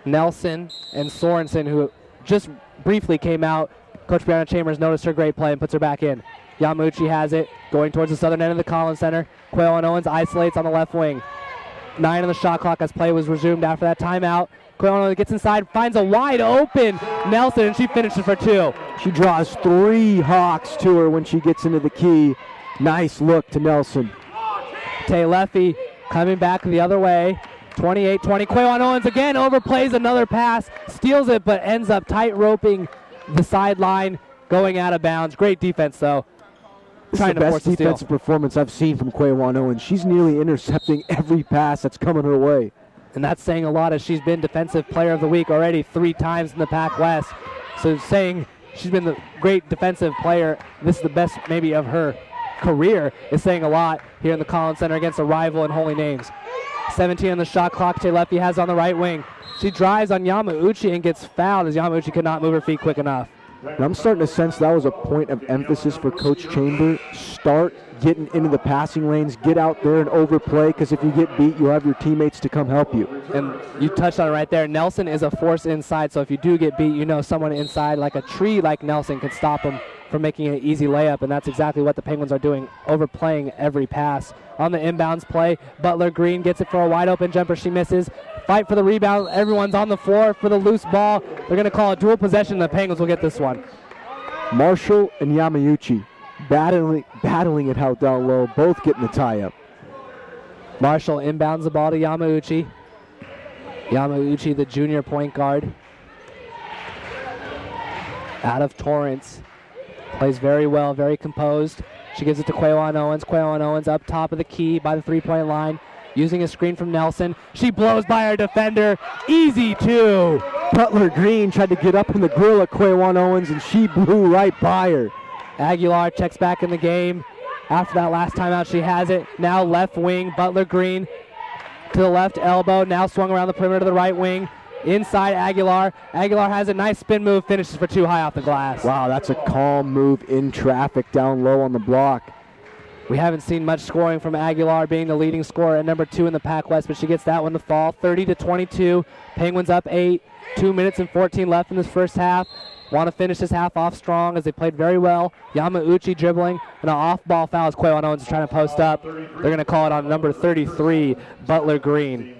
Nelson, and Sorensen, who just briefly came out. Coach Brianna Chambers noticed her great play and puts her back in. Yamauchi has it, going towards the southern end of the Collins Center. Quayon Owens isolates on the left wing. 9 on the shot clock as play was resumed after that timeout. Quayon Owens gets inside, finds a wide open Nelson, and she finishes for 2. She draws 3 Hawks to her when she gets into the key. Nice look to Nelson. Talefi coming back the other way. 28-20. Quayon Owens again overplays another pass, steals it, but ends up tight roping the sideline, going out of bounds. Great defense, though. This is the best defensive performance I've seen from Quayon Owens. She's nearly intercepting every pass that's coming her way. And that's saying a lot, as she's been Defensive Player of the Week already 3 times in the Pac West. So saying she's been the great defensive player, this is the best maybe of her career, is saying a lot here in the Collins Center against a rival in Holy Names. 17 on the shot clock. Talefi has on the right wing. She drives on Yamauchi and gets fouled as Yamauchi could not move her feet quick enough. And I'm starting to sense that was a point of emphasis for Coach Chambers. Start getting into the passing lanes, get out there and overplay, because if you get beat, you'll have your teammates to come help you. And you touched on it right there. Nelson is a force inside, so if you do get beat, you know someone inside like a tree like Nelson can stop them from making an easy layup, and that's exactly what the Penguins are doing, overplaying every pass. On the inbounds play, Butler Green gets it for a wide open jumper. She misses. Fight for the rebound. Everyone's on the floor for the loose ball. They're going to call a dual possession. The Penguins will get this one. Marshall and Yamauchi battling it out down low, both getting the tie-up. Marshall inbounds the ball to Yamauchi. Yamauchi, the junior point guard out of Torrance. Plays very well, very composed. She gives it to Quayon Owens. Quayon Owens up top of the key by the three-point line, using a screen from Nelson. She blows by her defender. Easy 2. Butler Green tried to get up in the grill at Quayon Owens, and she blew right by her. Aguilar checks back in the game. After that last timeout, she has it. Now left wing, Butler Green. to the left elbow, now swung around the perimeter to the right wing. Inside Aguilar. Aguilar has a nice spin move, finishes for 2 high off the glass. Wow, that's a calm move in traffic down low on the block. We haven't seen much scoring from Aguilar, being the leading scorer at number 2 in the Pac West, but she gets that one to fall. 30-22. Penguins up 8. 2 minutes and 14 left in this first half. Want to finish this half off strong as they played very well. Yamauchi dribbling, and an off-ball foul as Quayon Owens is trying to post up. They're going to call it on number 33, Butler Green.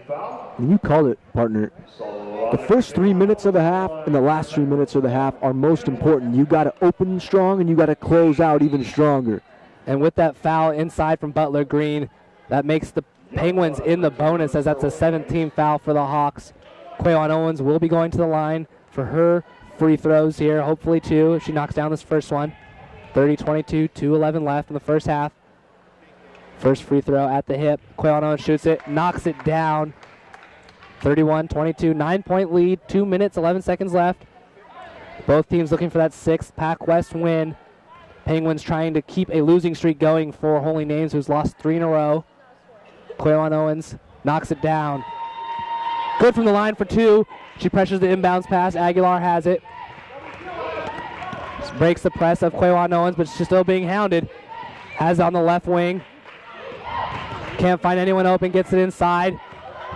And you called it, partner. The first 3 minutes of the half and the last 3 minutes of the half are most important. You got to open strong and you got to close out even stronger. And with that foul inside from Butler Green, that makes the Penguins in the bonus, as that's a 17th foul for the Hawks. Quayon Owens will be going to the line for her free throws here, hopefully 2 if she knocks down this first one. 30-22, 2:11 left in the first half. First free throw at the hip. Quayon Owens shoots it, knocks it down. 31-22, 9-point lead, 2 minutes, 11 seconds left. Both teams looking for that 6th Pac West win. Penguins trying to keep a losing streak going for Holy Names, who's lost 3 in a row. Quayon Owens knocks it down. Good from the line for 2. She pressures the inbounds pass. Aguilar has it. Breaks the press of Quayon Owens, but she's still being hounded. Has it on the left wing. Can't find anyone open. Gets it inside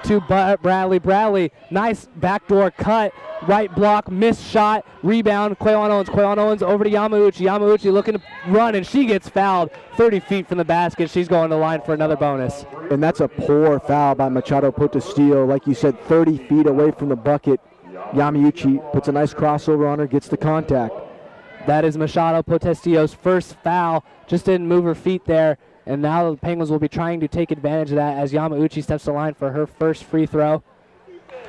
to Bradley. Bradley, nice backdoor cut. Right block, missed shot, rebound, Quayon Owens. Quayon Owens over to Yamauchi. Yamauchi looking to run, and she gets fouled 30 feet from the basket. She's going to the line for another bonus. And that's a poor foul by Machado Potestillo. Like you said, 30 feet away from the bucket. Yamauchi puts a nice crossover on her, gets the contact. That is Machado Potestillo's first foul. Just didn't move her feet there. And now the Penguins will be trying to take advantage of that as Yamauchi steps to the line for her first free throw.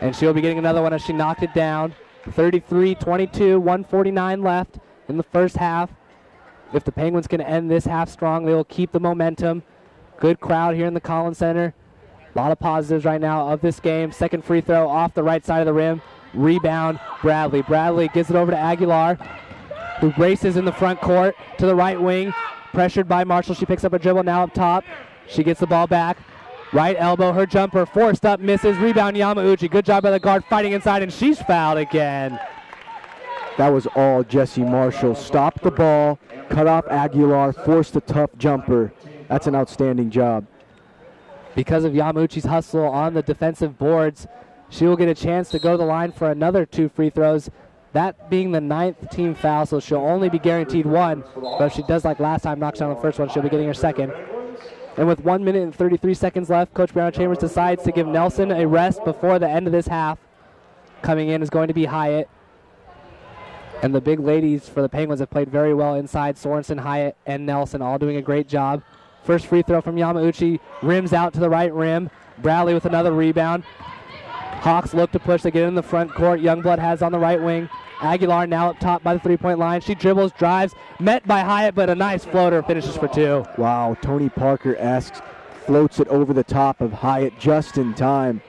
And she'll be getting another one as she knocked it down. 33-22, 1:49 left in the first half. If the Penguins can end this half strong, they will keep the momentum. Good crowd here in the Collins Center. A lot of positives right now of this game. Second free throw off the right side of the rim. Rebound, Bradley. Bradley gives it over to Aguilar, who races in the front court to the right wing. Pressured by Marshall. She picks up a dribble now up top. She gets the ball back. Right elbow, her jumper, forced up, misses. Rebound, Yamauchi. Good job by the guard fighting inside, and she's fouled again. That was all Jesse Marshall. Stopped the ball, cut off Aguilar, forced a tough jumper. That's an outstanding job. Because of Yamauchi's hustle on the defensive boards, she will get a chance to go to the line for another 2 free throws. That being the 9th team foul, so she'll only be guaranteed 1. But if she does like last time, knocks down the first one, she'll be getting her second. And with 1 minute and 33 seconds left, Coach Brown Chambers decides to give Nelson a rest before the end of this half. Coming in is going to be Hyatt. And the big ladies for the Penguins have played very well inside. Sorensen, Hyatt, and Nelson all doing a great job. First free throw from Yamauchi. Rims out to the right rim. Bradley with another rebound. Hawks look to push. They get in the front court. Youngblood has on the right wing. Aguilar now up top by the three-point line. She dribbles, drives, met by Hyatt, but a nice floater, finishes for 2. Wow, Tony Parker-esque, floats it over the top of Hyatt just in time.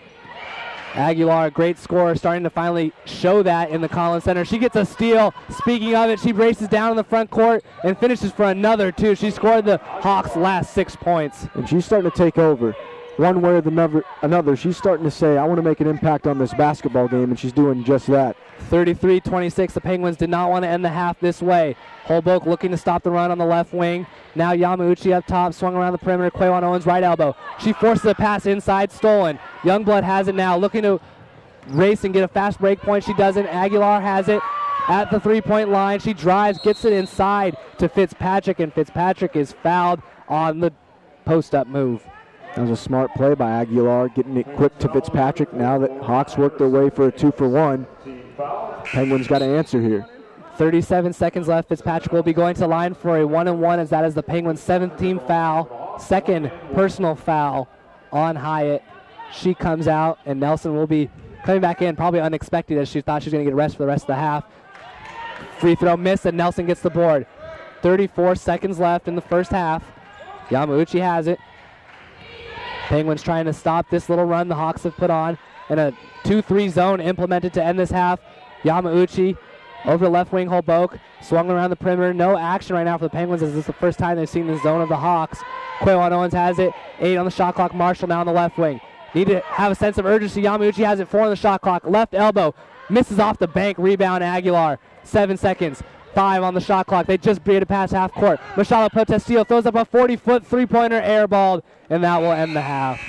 Aguilar, a great scorer, starting to finally show that in the Collins Center. She gets a steal. Speaking of it, she races down in the front court and finishes for another 2. She scored the Hawks' last 6 points. And she's starting to take over. One way or another, she's starting to say, I want to make an impact on this basketball game, and she's doing just that. 33-26, the Penguins did not want to end the half this way. Holbrook looking to stop the run on the left wing. Now Yamauchi up top, swung around the perimeter. Quayon Owens, right elbow. She forces a pass inside, stolen. Youngblood has it now, looking to race and get a fast break point. She doesn't. Aguilar has it at the three-point line. She drives, gets it inside to Fitzpatrick, and Fitzpatrick is fouled on the post-up move. That was a smart play by Aguilar, getting it quick to Fitzpatrick. Now that Hawks work their way for a 2-for-1, Penguins got to answer here. 37 seconds left. Fitzpatrick will be going to the line for a 1-and-1, as that is the Penguins' 7th team foul. Second personal foul on Hyatt. She comes out, and Nelson will be coming back in, probably unexpected, as she thought she was going to get a rest for the rest of the half. Free throw missed, and Nelson gets the board. 34 seconds left in the first half. Yamauchi has it. Penguins trying to stop this little run the Hawks have put on, and a 2-3 zone implemented to end this half. Yamauchi over the left wing, Holbrook swung around the perimeter. No action right now for the Penguins, as this is the first time they've seen the zone of the Hawks. Quayon Owens has it. 8 on the shot clock. Marshall now on the left wing. Need to have a sense of urgency. Yamauchi has it 4 on the shot clock. Left elbow. Misses off the bank. Rebound Aguilar. 7 seconds. 5 on the shot clock. They just beat it past half court. Machado Potestillo throws up a 40-foot three-pointer airballed, and that will end the half.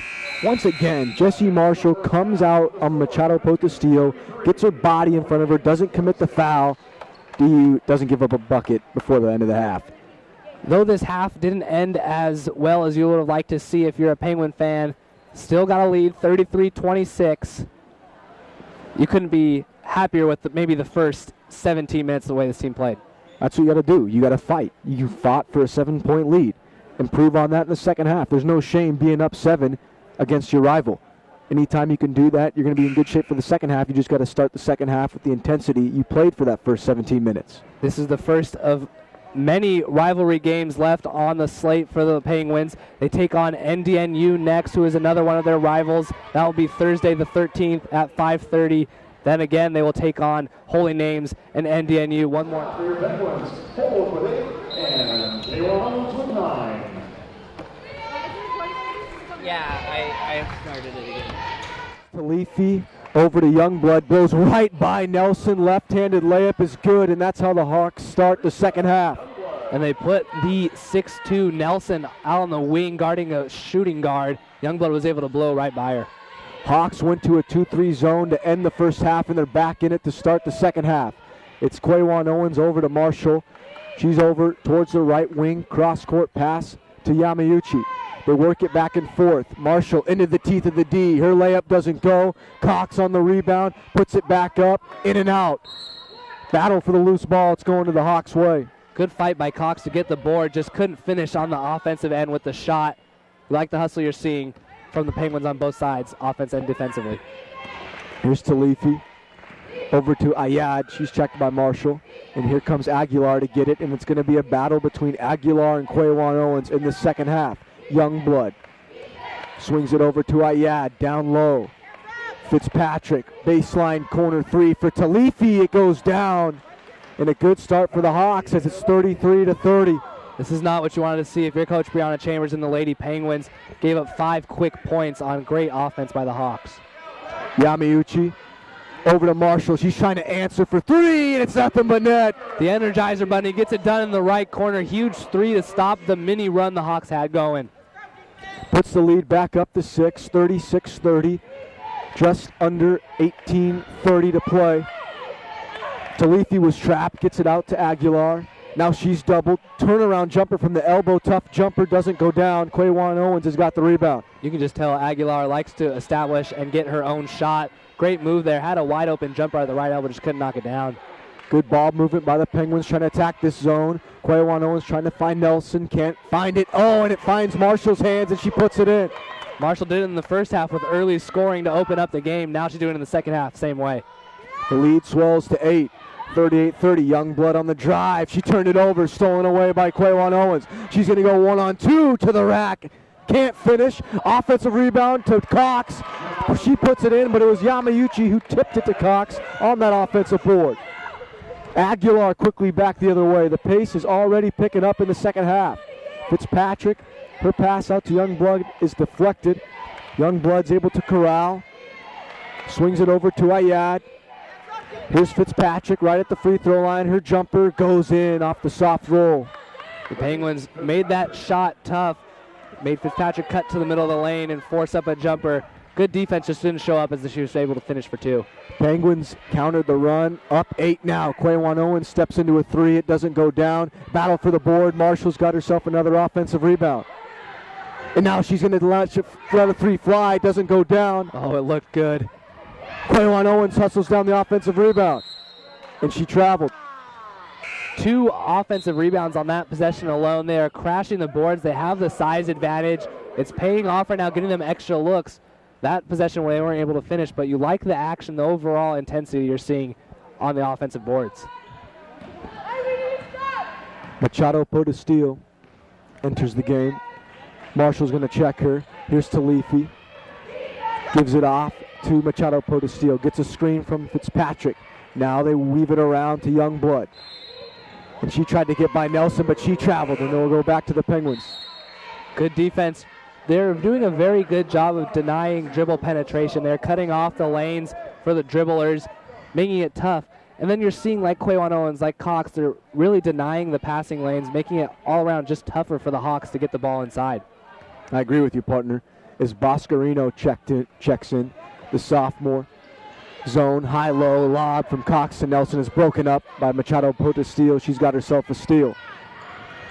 Once again, Jessie Marshall comes out on Machado Potestillo, gets her body in front of her, doesn't commit the foul, doesn't give up a bucket before the end of the half. Though this half didn't end as well as you would have liked to see if you're a Penguin fan, still got a lead, 33-26. You couldn't be happier with maybe the first 17 minutes the way this team played. That's what you got to do. You got to fight. You fought for a 7-point lead. Improve on that in the second half. There's no shame being up 7 against your rival. Anytime you can do that, you're going to be in good shape for the second half. You just got to start the second half with the intensity you played for that first 17 minutes. This is the first of many rivalry games left on the slate for the Penguins. They take on NDNU next, who is another one of their rivals. That will be Thursday the 13th at 5:30. Then again, they will take on Holy Names and NDNU. One more. For your Penguins, Hold with 8 and K1 with 9. Yeah, I started it again. Talifi over to Youngblood, goes right by Nelson. Left-handed layup is good, and that's how the Hawks start the second half. And they put the 6'2 Nelson out on the wing guarding a shooting guard. Youngblood was able to blow right by her. Hawks went to a 2-3 zone to end the first half, and they're back in it to start the second half. It's Quaywan Owens over to Marshall. She's over towards the right wing, cross-court pass to Yamauchi. They work it back and forth. Marshall into the teeth of the D. Her layup doesn't go. Cox on the rebound, puts it back up, in and out. Battle for the loose ball. It's going to the Hawks' way. Good fight by Cox to get the board. Just couldn't finish on the offensive end with the shot. You like the hustle you're seeing from the Penguins on both sides, offense and defensively. Here's Talifi. Over to Ayad. She's checked by Marshall. And here comes Aguilar to get it. And it's going to be a battle between Aguilar and Quaywan Owens in the second half. Youngblood swings it over to Ayad, down low. Fitzpatrick, baseline corner 3 for Talifi. It goes down. And a good start for the Hawks as it's 33-30. This is not what you wanted to see if you're Coach Brianna Chambers and the Lady Penguins. Gave up 5 quick points on great offense by the Hawks. Yamauchi over to Marshall. She's trying to answer for 3, and it's nothing but net. The Energizer Bunny gets it done in the right corner. Huge 3 to stop the mini run the Hawks had going. Puts the lead back up to 6, 36-30. Just under 18:30 to play. Talifi was trapped, gets it out to Aguilar. Now she's doubled. Turnaround jumper from the elbow. Tough jumper doesn't go down. Quaywan Owens has got the rebound. You can just tell Aguilar likes to establish and get her own shot. Great move there. Had a wide open jumper at the right elbow, just couldn't knock it down. Good ball movement by the Penguins trying to attack this zone. Quaywan Owens trying to find Nelson. Can't find it. Oh, and it finds Marshall's hands, and she puts it in. Marshall did it in the first half with early scoring to open up the game. Now she's doing it in the second half, same way. The lead swells to 8. 38-30, Youngblood on the drive. She turned it over, stolen away by Quaywan Owens. She's going to go 1-on-2 to the rack. Can't finish. Offensive rebound to Cox. She puts it in, but it was Yamauchi who tipped it to Cox on that offensive board. Aguilar quickly back the other way. The pace is already picking up in the second half. Fitzpatrick, her pass out to Youngblood is deflected. Youngblood's able to corral. Swings it over to Ayad. Here's Fitzpatrick right at the free throw line. Her jumper goes in off the soft roll. The Penguins made that shot tough. Made Fitzpatrick cut to the middle of the lane and force up a jumper. Good defense, just didn't show up as she was able to finish for 2. Penguins countered the run. Up 8 now. Quaywan Owens steps into a 3. It doesn't go down. Battle for the board. Marshall's got herself another offensive rebound. And now she's going to let a 3 fly. It doesn't go down. Oh, it looked good. Quaywan Owens hustles down the offensive rebound. And she traveled. 2 offensive rebounds on that possession alone. They are crashing the boards. They have the size advantage. It's paying off right now, getting them extra looks. That possession where they weren't able to finish, but you like the action, the overall intensity you're seeing on the offensive boards. Machado Potestillo enters the game. Marshall's going to check her. Here's Talifi. Gives it off to Machado Potestillo. Gets a screen from Fitzpatrick. Now they weave it around to Youngblood. And she tried to get by Nelson, but she traveled, and they'll go back to the Penguins. Good defense they're doing a very good job of denying dribble penetration. They're cutting off the lanes for the dribblers, making it tough. And then you're seeing like Quaywan Owens, like Cox, they're really denying the passing lanes, making it all around just tougher for the Hawks to get the ball inside. I agree with you, partner. As Boscarino checks in, the sophomore. Zone, high-low, lob from Cox to Nelson is broken up by Machado Potestio. She's got herself a steal.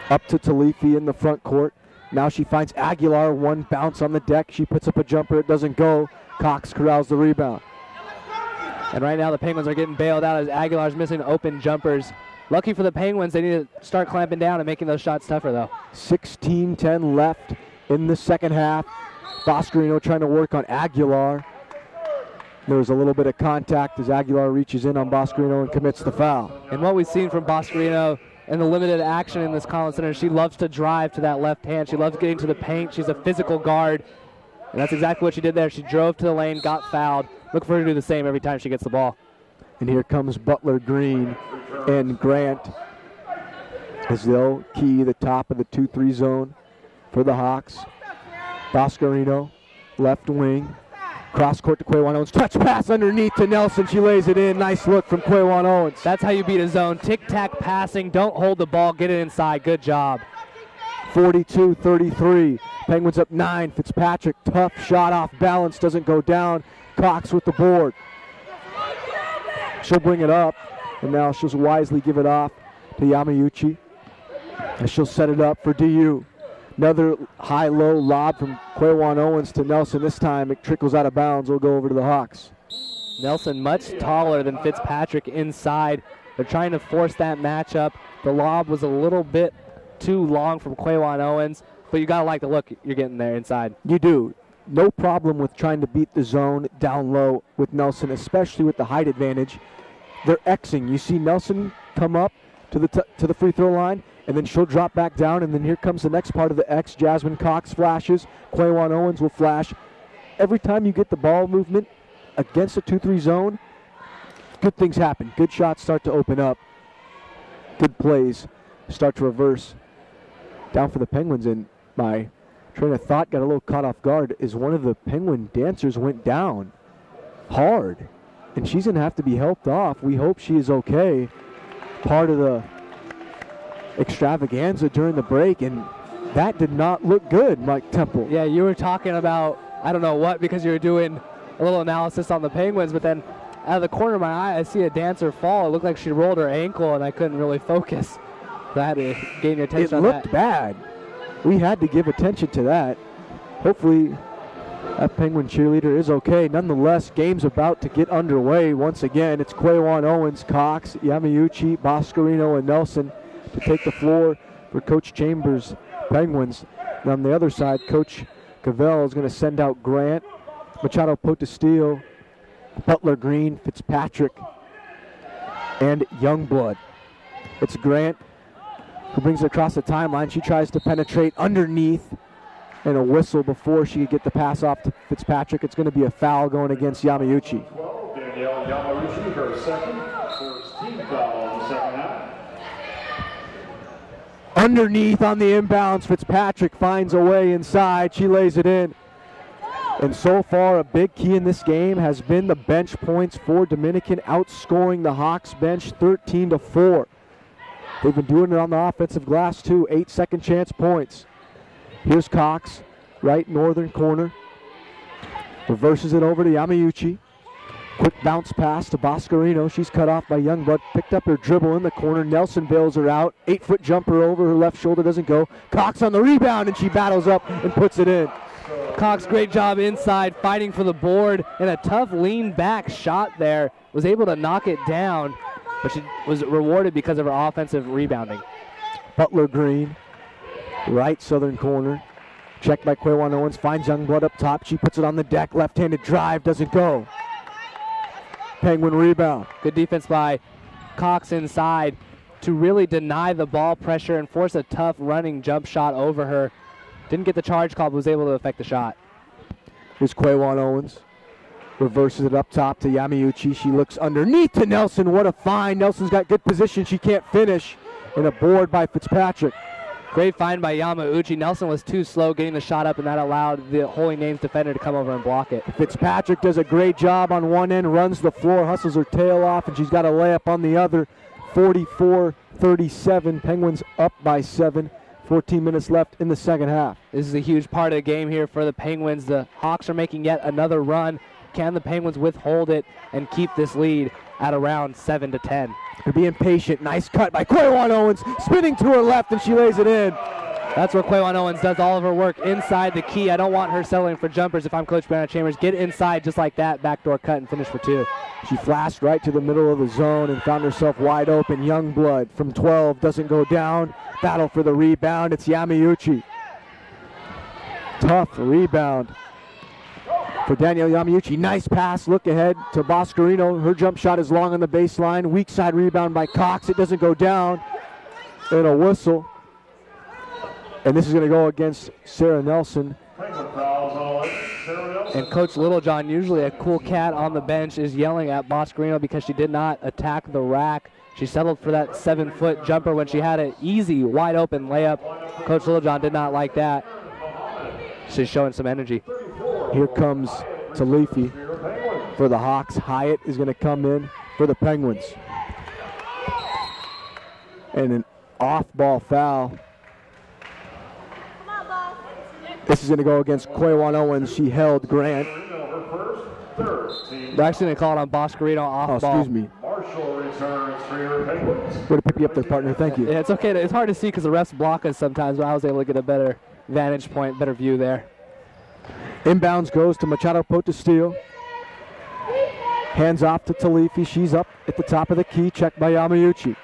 Up to Talifi in the front court. Now she finds Aguilar, one bounce on the deck. She puts up a jumper, it doesn't go. Cox corrals the rebound. And right now the Penguins are getting bailed out as Aguilar's missing open jumpers. Lucky for the Penguins, they need to start clamping down and making those shots tougher though. 16-10 left in the second half. Boscarino trying to work on Aguilar. There was a little bit of contact as Aguilar reaches in on Boscarino and commits the foul. And what we've seen from Boscarino in the limited action in this Collins Center, she loves to drive to that left hand. She loves getting to the paint. She's a physical guard. And that's exactly what she did there. She drove to the lane, got fouled. Look for her to do the same every time she gets the ball. And here comes Butler Green and Grant as they'll key the top of the 2-3 zone for the Hawks. Boscarino, left wing. Cross court to Quaywan Owens. Touch pass underneath to Nelson. She lays it in. Nice look from Quaywan Owens. That's how you beat a zone. Tic-tac passing. Don't hold the ball. Get it inside. Good job. 42-33. Penguins up 9. Fitzpatrick, tough shot off balance. Doesn't go down. Cox with the board. She'll bring it up. And now she'll wisely give it off to Yamauchi. And she'll set it up for DU. Another high-low lob from Quaywan Owens to Nelson. This time it trickles out of bounds. Will go over to the Hawks. Nelson much taller than Fitzpatrick inside. They're trying to force that matchup. The lob was a little bit too long from Quaywan Owens, but you got to like the look you're getting there inside. You do. No problem with trying to beat the zone down low with Nelson, especially with the height advantage. They're Xing. You see Nelson come up to the free throw line, and then she'll drop back down, and then here comes the next part of the X. Jasmine Cox flashes. Quaywan Owens will flash. Every time you get the ball movement against a 2-3 zone, good things happen. Good shots start to open up. Good plays start to reverse. Down for the Penguins, and my train of thought got a little caught off guard as one of the Penguin dancers went down hard, and she's going to have to be helped off. We hope she is okay. Part of the extravaganza during the break, and that did not look good, Mike Temple. Yeah, you were talking about, I don't know what, because you were doing a little analysis on the Penguins, but then out of the corner of my eye, I see a dancer fall. It looked like she rolled her ankle, and I couldn't really focus. So I had to gain your attention on that. It looked bad. We had to give attention to that. Hopefully that Penguin cheerleader is okay. Nonetheless, game's about to get underway once again. It's Quaywan Owens, Cox, Yamauchi, Boscarino, and Nelson to take the floor for Coach Chambers' Penguins. And on the other side, Coach Cavell is going to send out Grant, Machado Potestio, Butler Green, Fitzpatrick, and Youngblood. It's Grant who brings it across the timeline. She tries to penetrate underneath, and a whistle before she could get the pass off to Fitzpatrick. It's going to be a foul going against Yamauchi. Danielle Yamauchi, her second, first team foul in the second half. Underneath on the inbounds, Fitzpatrick finds a way inside. She lays it in. And so far, a big key in this game has been the bench points for Dominican, outscoring the Hawks bench 13-4. They've been doing it on the offensive glass too. 8 second chance points. Here's Cox, right northern corner. Reverses it over to Yamauchi. Quick bounce pass to Boscarino. She's cut off by Youngblood. Picked up her dribble in the corner. Nelson bails her out. 8-foot jumper over her left shoulder, doesn't go. Cox on the rebound, and she battles up and puts it in. Cox, great job inside, fighting for the board, and a tough lean back shot there. Was able to knock it down, but she was rewarded because of her offensive rebounding. Butler Green, right southern corner. Checked by Quaywan Owens, finds Youngblood up top. She puts it on the deck, left-handed drive, doesn't go. Penguin rebound. Good defense by Cox inside to really deny the ball pressure and force a tough running jump shot over her. Didn't get the charge call, but was able to affect the shot. Here's Quaywan Owens. Reverses it up top to Yamauchi. She looks underneath to Nelson. What a find. Nelson's got good position. She can't finish. And a board by Fitzpatrick. Great find by Yamauchi. Nelson was too slow getting the shot up, and that allowed the Holy Names defender to come over and block it. Fitzpatrick does a great job on one end, runs the floor, hustles her tail off, and she's got a layup on the other. 44-37. Penguins up by 7. 14 minutes left in the second half. This is a huge part of the game here for the Penguins. The Hawks are making yet another run. Can the Penguins withhold it and keep this lead at around 7-10? They're being patient. Nice cut by Quaywan Owens, spinning to her left, and she lays it in. That's where Quaywan Owens does all of her work inside the key. I don't want her settling for jumpers if I'm Coach Brianna Chambers. Get inside just like that, backdoor cut, and finish for 2. She flashed right to the middle of the zone and found herself wide open. Youngblood from 12 doesn't go down. Battle for the rebound. It's Yamauchi. Tough rebound for Danielle Yamauchi. Nice pass. Look ahead to Boscarino. Her jump shot is long on the baseline. Weak side rebound by Cox. It doesn't go down. And a whistle. And this is going to go against Sarah Nelson. And Coach Littlejohn, usually a cool cat on the bench, is yelling at Boscarino because she did not attack the rack. She settled for that 7-foot jumper when she had an easy, wide open layup. Coach Littlejohn did not like that. She's showing some energy. Here comes Talifi for the Hawks. Hyatt is going to come in for the Penguins. And an off-ball foul. This is going to go against Quaywan Owens. She held Grant. They're actually going to call it on Boscarino off ball. Excuse me. Marshall returns for your Penguins. Way to pick me up there, partner. Thank you. Yeah, it's okay. It's hard to see because the refs block us sometimes, but I was able to get a better vantage point, better view there. Inbounds goes to Machado Potestio. Hands off to Talifi. She's up at the top of the key. Checked by Yamauchi.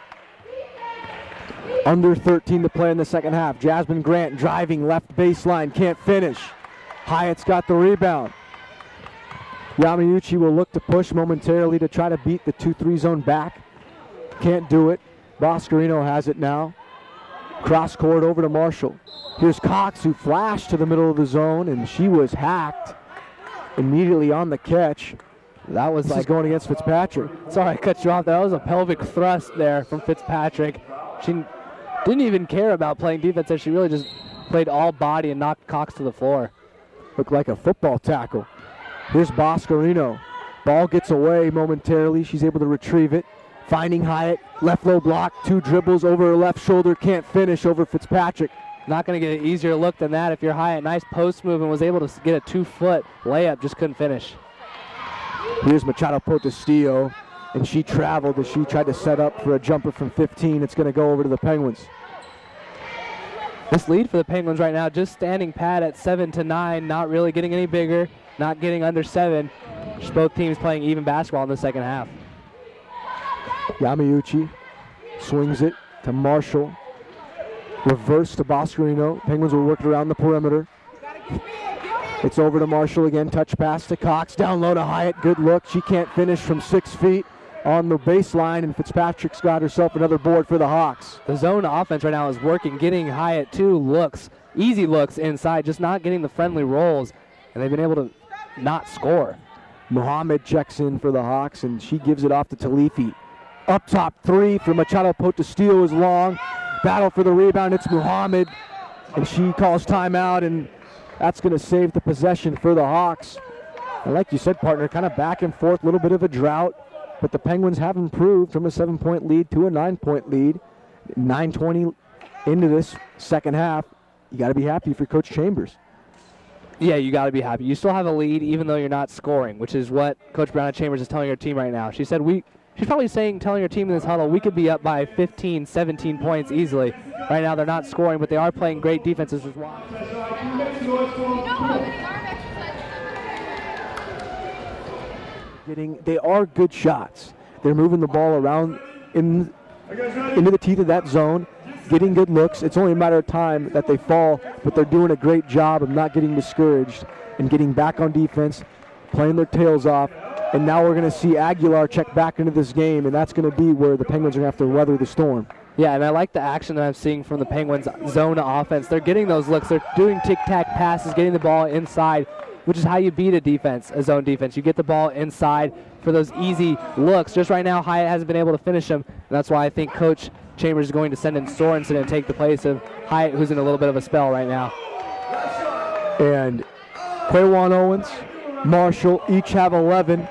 Under 13 to play in the second half. Jasmine Grant driving left baseline. Can't finish. Hyatt's got the rebound. Yamauchi will look to push momentarily to try to beat the 2-3 zone back. Can't do it. Boscarino has it now. Cross court over to Marshall. Here's Cox, who flashed to the middle of the zone, and she was hacked immediately on the catch. That was This is going against Fitzpatrick. Sorry, I cut you off. That was a pelvic thrust there from Fitzpatrick. She didn't even care about playing defense. She really just played all body and knocked Cox to the floor. Looked like a football tackle. Here's Boscarino. Ball gets away momentarily. She's able to retrieve it. Finding Hyatt. Left low block. 2 dribbles over her left shoulder. Can't finish over Fitzpatrick. Not going to get an easier look than that if you're Hyatt. Nice post move and was able to get a 2-foot layup. Just couldn't finish. Here's Machado Potestio. And she traveled as she tried to set up for a jumper from 15. It's going to go over to the Penguins. This lead for the Penguins right now just standing pat at 7-9. Not really getting any bigger. Not getting under 7. Just both teams playing even basketball in the second half. Yamauchi swings it to Marshall. Reverse to Boscarino. Penguins will work it around the perimeter. It's over to Marshall again. Touch pass to Cox. Down low to Hyatt. Good look. She can't finish from 6 feet on the baseline, and Fitzpatrick's got herself another board for the Hawks. The zone offense right now is working, getting Hyatt 2 looks, easy looks inside, just not getting the friendly rolls, and they've been able to not score. Muhammad checks in for the Hawks, and she gives it off to Talifi. Up top 3 for Machado Potestio is long. Battle for the rebound. It's Muhammad, and she calls timeout, and that's going to save the possession for the Hawks. And like you said, partner, kind of back and forth, a little bit of a drought, but the Penguins have improved from a 7-point lead to a 9-point lead. 9:20 into this second half. You got to be happy for Coach Chambers. Yeah, you got to be happy. You still have a lead even though you're not scoring, which is what Coach Brianna Chambers is telling her team right now. She said she's probably telling her team in this huddle, we could be up by 15, 17 points easily. Right now they're not scoring, but they are playing great defenses as well. They are good shots. They're moving the ball around into the teeth of that zone, getting good looks. It's only a matter of time that they fall, but they're doing a great job of not getting discouraged and getting back on defense, playing their tails off. And now we're going to see Aguilar check back into this game, and that's going to be where the Penguins are going to have to weather the storm. Yeah, and I like the action that I'm seeing from the Penguins' zone offense. They're getting those looks. They're doing tic-tac passes, getting the ball inside, which is how you beat a zone defense. You get the ball inside for those easy looks. Just right now, Hyatt hasn't been able to finish them, and that's why I think Coach Chambers is going to send in Sorensen and take the place of Hyatt, who's in a little bit of a spell right now. And Quaywan Owens, Marshall each have 11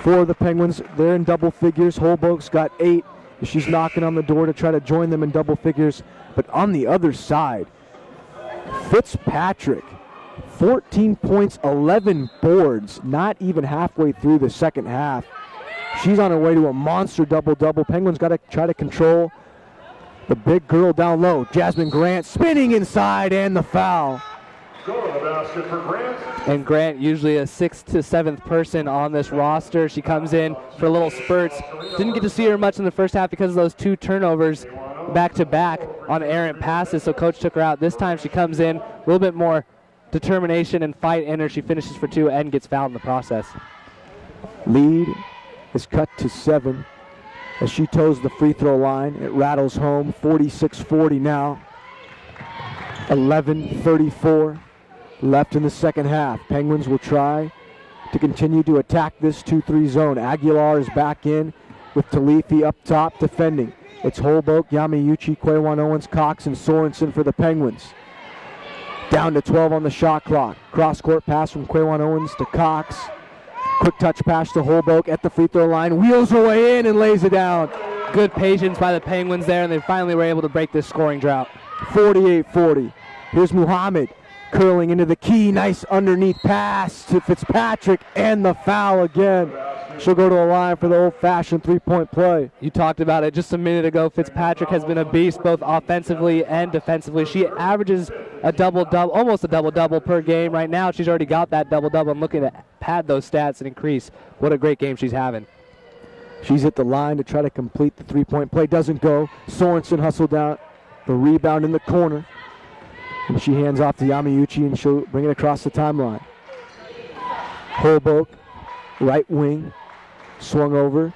for the Penguins. They're in double figures. Holbrook's got 8. She's knocking on the door to try to join them in double figures. But on the other side, Fitzpatrick, 14 points, 11 boards, not even halfway through the second half. She's on her way to a monster double-double. Penguins got to try to control the big girl down low. Jasmine Grant spinning inside, and the foul. Go to the basket for Grant. And Grant, usually a 6th to 7th person on this roster. She comes in for little spurts. Didn't get to see her much in the first half because of those 2 turnovers back-to-back on errant passes, so Coach took her out. This time she comes in, a little bit more determination and fight in her. She finishes for 2 and gets fouled in the process. Lead is cut to 7 as she toes the free throw line. It rattles home, 46-40 now. 11:34 left in the second half. Penguins will try to continue to attack this 2-3 zone. Aguilar is back in with Talifi up top defending. It's Holbrook, Yamauchi, Quaywan Owens, Cox, and Sorensen for the Penguins. Down to 12 on the shot clock. Cross-court pass from Quaywan Owens to Cox. Quick touch pass to Holbrook at the free throw line. Wheels her way in and lays it down. Good patience by the Penguins there, and they finally were able to break this scoring drought. 48-40. Here's Muhammad curling into the key. Nice underneath pass to Fitzpatrick, and the foul again. She'll go to the line for the old-fashioned three-point play. You talked about it just a minute ago. Fitzpatrick has been a beast both offensively and defensively. She averages a double-double, almost a double-double per game. Right now, she's already got that double-double. I'm looking to pad those stats and increase. What a great game she's having. She's at the line to try to complete the three-point play. Doesn't go. Sorensen hustled down the rebound in the corner. And she hands off to Yamauchi, and she'll bring it across the timeline. Holbrook, right wing, swung over.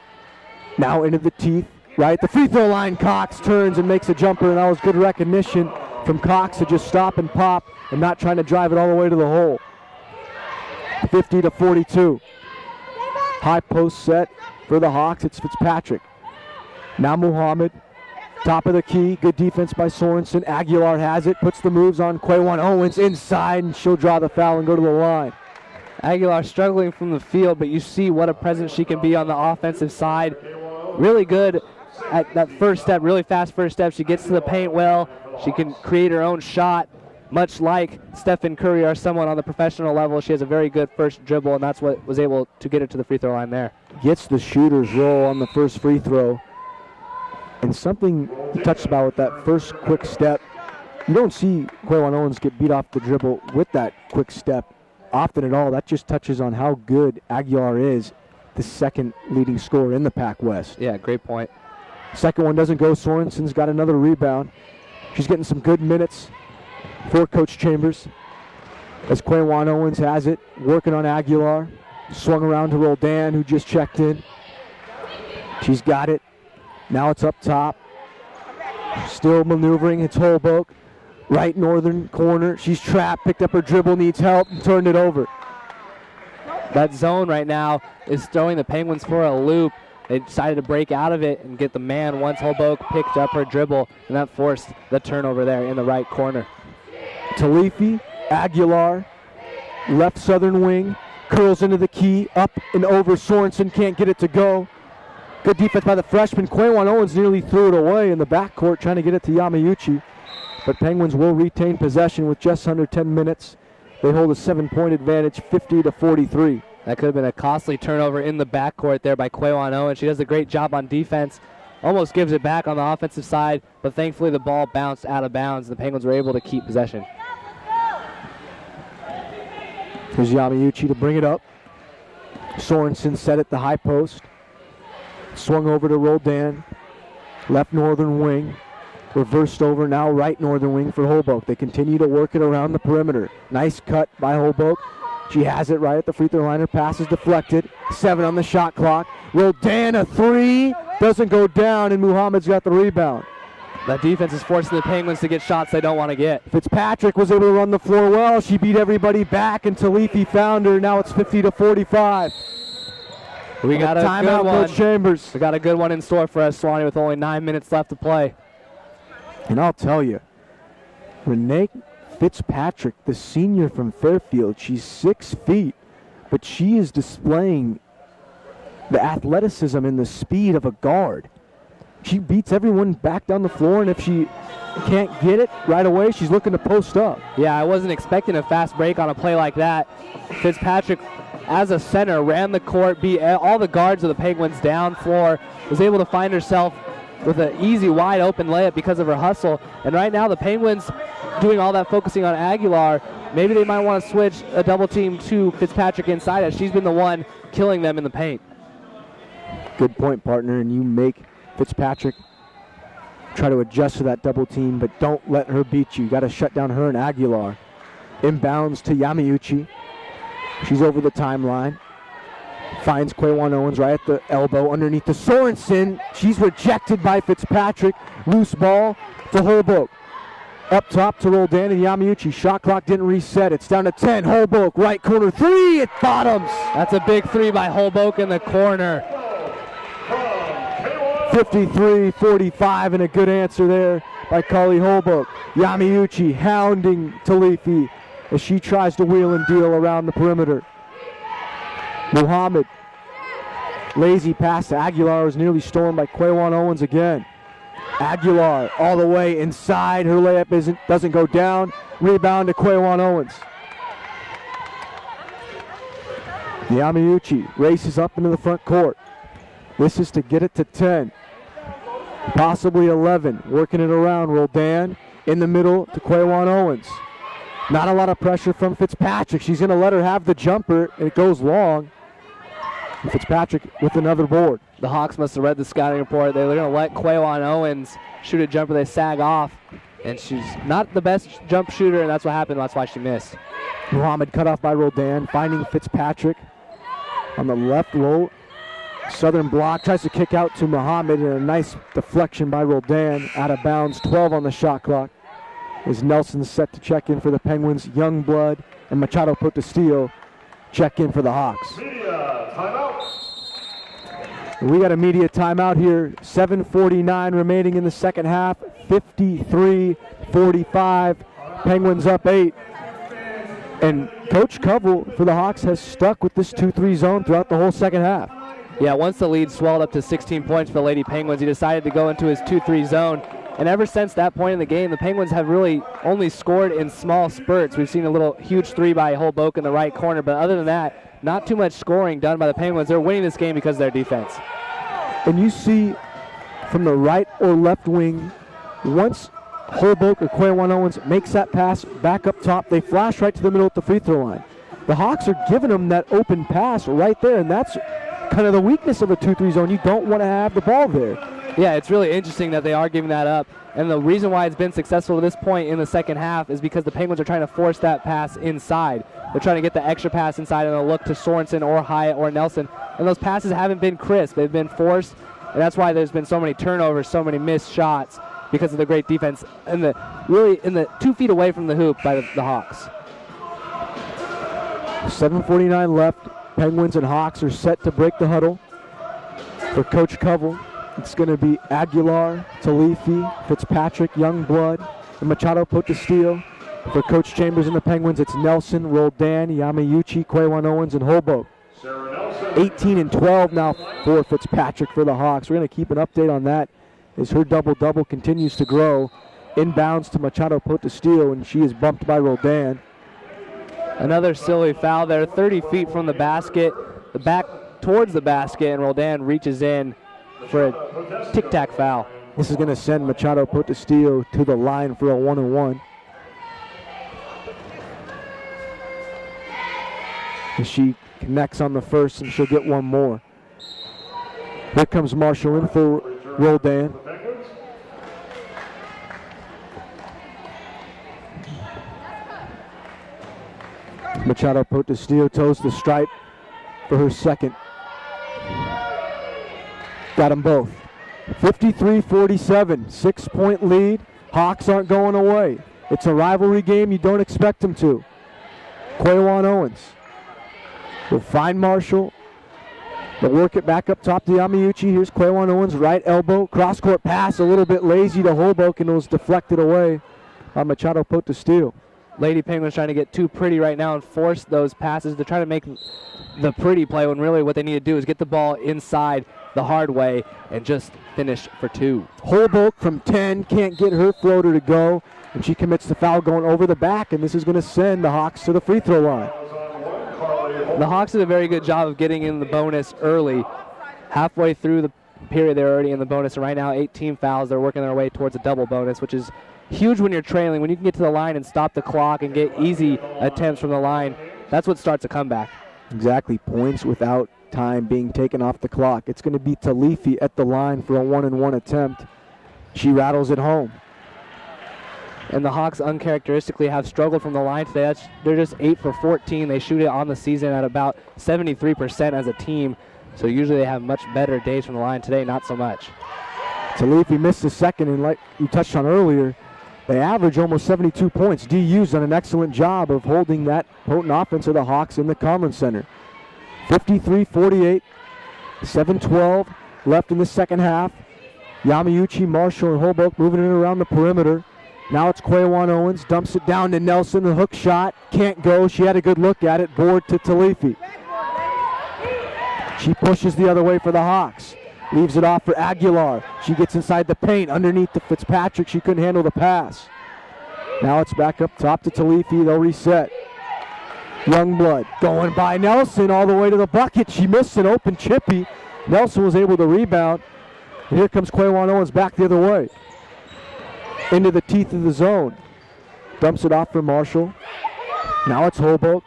Now into the teeth, right at the free throw line. Cox turns and makes a jumper, and that was good recognition from Cox to just stop and pop and not trying to drive it all the way to the hole. 50-42. High post set for the Hawks. It's Fitzpatrick. Now Muhammad. Top of the key, good defense by Sorensen. Aguilar has it, puts the moves on Quaywan Owens inside, and she'll draw the foul and go to the line. Aguilar struggling from the field, but you see what a presence she can be on the offensive side. Really good at that first step, really fast first step. She gets to the paint well. She can create her own shot, much like Stephen Curry or someone on the professional level. She has a very good first dribble, and that's what was able to get her to the free throw line there. Gets the shooter's roll on the first free throw. And something you touched about with that first quick step, you don't see Quaywan Owens get beat off the dribble with that quick step often at all. That just touches on how good Aguilar is, the second leading scorer in the Pac West. Yeah, great point. Second one doesn't go. Sorensen's got another rebound. She's getting some good minutes for Coach Chambers as Quaywan Owens has it, working on Aguilar. Swung around to Roldan, who just checked in. She's got it. Now it's up top. Still maneuvering. It's Holbrook. Right northern corner. She's trapped. Picked up her dribble. Needs help. And turned it over. That zone right now is throwing the Penguins for a loop. They decided to break out of it and get the man once Holbrook picked up her dribble. And that forced the turnover there in the right corner. Talifi, Aguilar, left southern wing. Curls into the key. Up and over. Sorensen can't get it to go. Good defense by the freshman. Quaywan Owens nearly threw it away in the backcourt trying to get it to Yamauchi. But Penguins will retain possession with just under 10 minutes. They hold a 7-point advantage, 50-43. That could have been a costly turnover in the backcourt there by Quaywan Owens. She does a great job on defense. Almost gives it back on the offensive side, but thankfully the ball bounced out of bounds. The Penguins were able to keep possession. Here's Yamauchi to bring it up. Sorensen set at the high post. Swung over to Roldan. Left northern wing. Reversed over now right northern wing for Holbrook. They continue to work it around the perimeter. Nice cut by Holbrook. She has it right at the free throw line. Her pass is deflected. 7 on the shot clock. Roldan a 3. Doesn't go down, and Muhammad's got the rebound. That defense is forcing the Penguins to get shots they don't want to get. Fitzpatrick was able to run the floor well. She beat everybody back, and Talifi found her. Now it's 50-45. We got a timeout, good one. Coach Chambers. We got a good one in store for us, Swanee, with only 9 minutes left to play. And I'll tell you, Renee Fitzpatrick, the senior from Fairfield, she's 6 feet, but she is displaying the athleticism and the speed of a guard. She beats everyone back down the floor, and if she can't get it right away, she's looking to post up. Yeah, I wasn't expecting a fast break on a play like that. Fitzpatrick, as a center, ran the court, beat all the guards of the Penguins down floor, was able to find herself with an easy, wide open layup because of her hustle. And right now the Penguins doing all that focusing on Aguilar, maybe they might want to switch a double team to Fitzpatrick inside as she's been the one killing them in the paint. Good point, partner, and you make Fitzpatrick try to adjust to that double team, but don't let her beat you. You got to shut down her and Aguilar. Inbounds to Yamauchi. She's over the timeline. Finds Quaywan Owens right at the elbow underneath to Sorensen. She's rejected by Fitzpatrick. Loose ball to Holbrook. Up top to Roldan and Yamauchi. Shot clock didn't reset. It's down to 10. Holbrook, right corner three. It bottoms. That's a big three by Holbrook in the corner. 53-45, and a good answer there by Carly Holbrook. Yamauchi hounding Talifi as she tries to wheel and deal around the perimeter. Muhammad, lazy pass to Aguilar, is nearly stolen by Quaywan Owens again. Aguilar all the way inside. Her layup doesn't go down. Rebound to Quaywan Owens. Yamauchi races up into the front court. This is to get it to 10. Possibly 11. Working it around. Roldan in the middle to Quaywan Owens. Not a lot of pressure from Fitzpatrick. She's going to let her have the jumper, and it goes long. And Fitzpatrick with another board. The Hawks must have read the scouting report. They were going to let Quaywan Owens shoot a jumper. They sag off, and she's not the best jump shooter, and that's what happened. That's why she missed. Muhammad cut off by Roldan, finding Fitzpatrick on the left low. Southern block, tries to kick out to Muhammad, and a nice deflection by Roldan. Out of bounds, 12 on the shot clock. As Nelson set to check in for the Penguins, Youngblood and Machado Potestillo check in for the Hawks. Media timeout. We got a media timeout here. 7:49 remaining in the second half. 53-45. Penguins up 8. And Coach Covell for the Hawks has stuck with this 2-3 zone throughout the whole second half. Yeah, once the lead swelled up to 16 points for the Lady Penguins, he decided to go into his 2-3 zone. And ever since that point in the game, the Penguins have really only scored in small spurts. We've seen a little huge three by Holbrook in the right corner, but other than that, not too much scoring done by the Penguins. They're winning this game because of their defense. And you see from the right or left wing, once Holbrook or Quaywan Owens makes that pass back up top, they flash right to the middle at the free throw line. The Hawks are giving them that open pass right there, and that's kind of the weakness of a 2-3 zone. You don't want to have the ball there. Yeah, it's really interesting that they are giving that up. And the reason why it's been successful to this point in the second half is because the Penguins are trying to force that pass inside. They're trying to get the extra pass inside, and they'll look to Sorensen or Hyatt or Nelson. And those passes haven't been crisp. They've been forced, and that's why there's been so many turnovers, so many missed shots because of the great defense and really in the 2 feet away from the hoop by the Hawks. 7:49 left. Penguins and Hawks are set to break the huddle. For Coach Covell, it's going to be Aguilar, Talifi, Fitzpatrick, Youngblood, and Machado Potestillo. For Coach Chambers and the Penguins, it's Nelson, Roldan, Yamauchi, Quaywan Owens, and Holbrook. 18-12 now for Fitzpatrick for the Hawks. We're going to keep an update on that as her double-double continues to grow. Inbounds to Machado Potestillo, and she is bumped by Roldan. Another silly foul there, 30 feet from the basket, the back towards the basket, and Roldan reaches in for a tic-tac foul. This is going to send Machado Potestillo to the line for a 1-and-1. And she connects on the first, and she'll get one more. Here comes Marshall in for Roldan. Machado Potestillo toes the stripe for her second. Got them both. 53-47, 6-point lead. Hawks aren't going away. It's a rivalry game. You don't expect them to. Quaywan Owens will find Marshall. They'll work it back up top to Yamauchi. Here's Quaywan Owens, right elbow. Cross-court pass, a little bit lazy to Holbrook, and it was deflected away by Machado Potesteel. Lady Penguins trying to get too pretty right now and force those passes. They're trying to make the pretty play when really what they need to do is get the ball inside the hard way and just finish for 2. Holbrook from 10 can't get her floater to go, and she commits the foul going over the back, and this is going to send the Hawks to the free throw line. The Hawks did a very good job of getting in the bonus early. Halfway through the period, they're already in the bonus, and right now 18 fouls. They're working their way towards a double bonus, which is huge when you're trailing. When you can get to the line and stop the clock and get easy attempts from the line, that's what starts a comeback. Exactly, points without time being taken off the clock. It's going to be Talifi at the line for a 1-and-1 attempt. She rattles it home. And the Hawks uncharacteristically have struggled from the line today. They're just 8 for 14. They shoot it on the season at about 73% as a team. So usually they have much better days from the line. Today, not so much. Talifi missed the second, and like you touched on earlier, they average almost 72 points. DU's done an excellent job of holding that potent offense of the Hawks in the Commerce Center. 53-48, 7:12 left in the second half. Yamauchi, Marshall, and Holbrook moving it around the perimeter. Now it's Quaywan Owens, dumps it down to Nelson, the hook shot, can't go. She had a good look at it, board to Talifi. She pushes the other way for the Hawks. Leaves it off for Aguilar. She gets inside the paint, underneath to Fitzpatrick. She couldn't handle the pass. Now it's back up top to Talifi. They'll reset. Youngblood going by Nelson all the way to the bucket. She missed an open chippy. Nelson was able to rebound. And here comes Quaywan Owens back the other way. Into the teeth of the zone. Dumps it off for Marshall. Now it's Holbrook.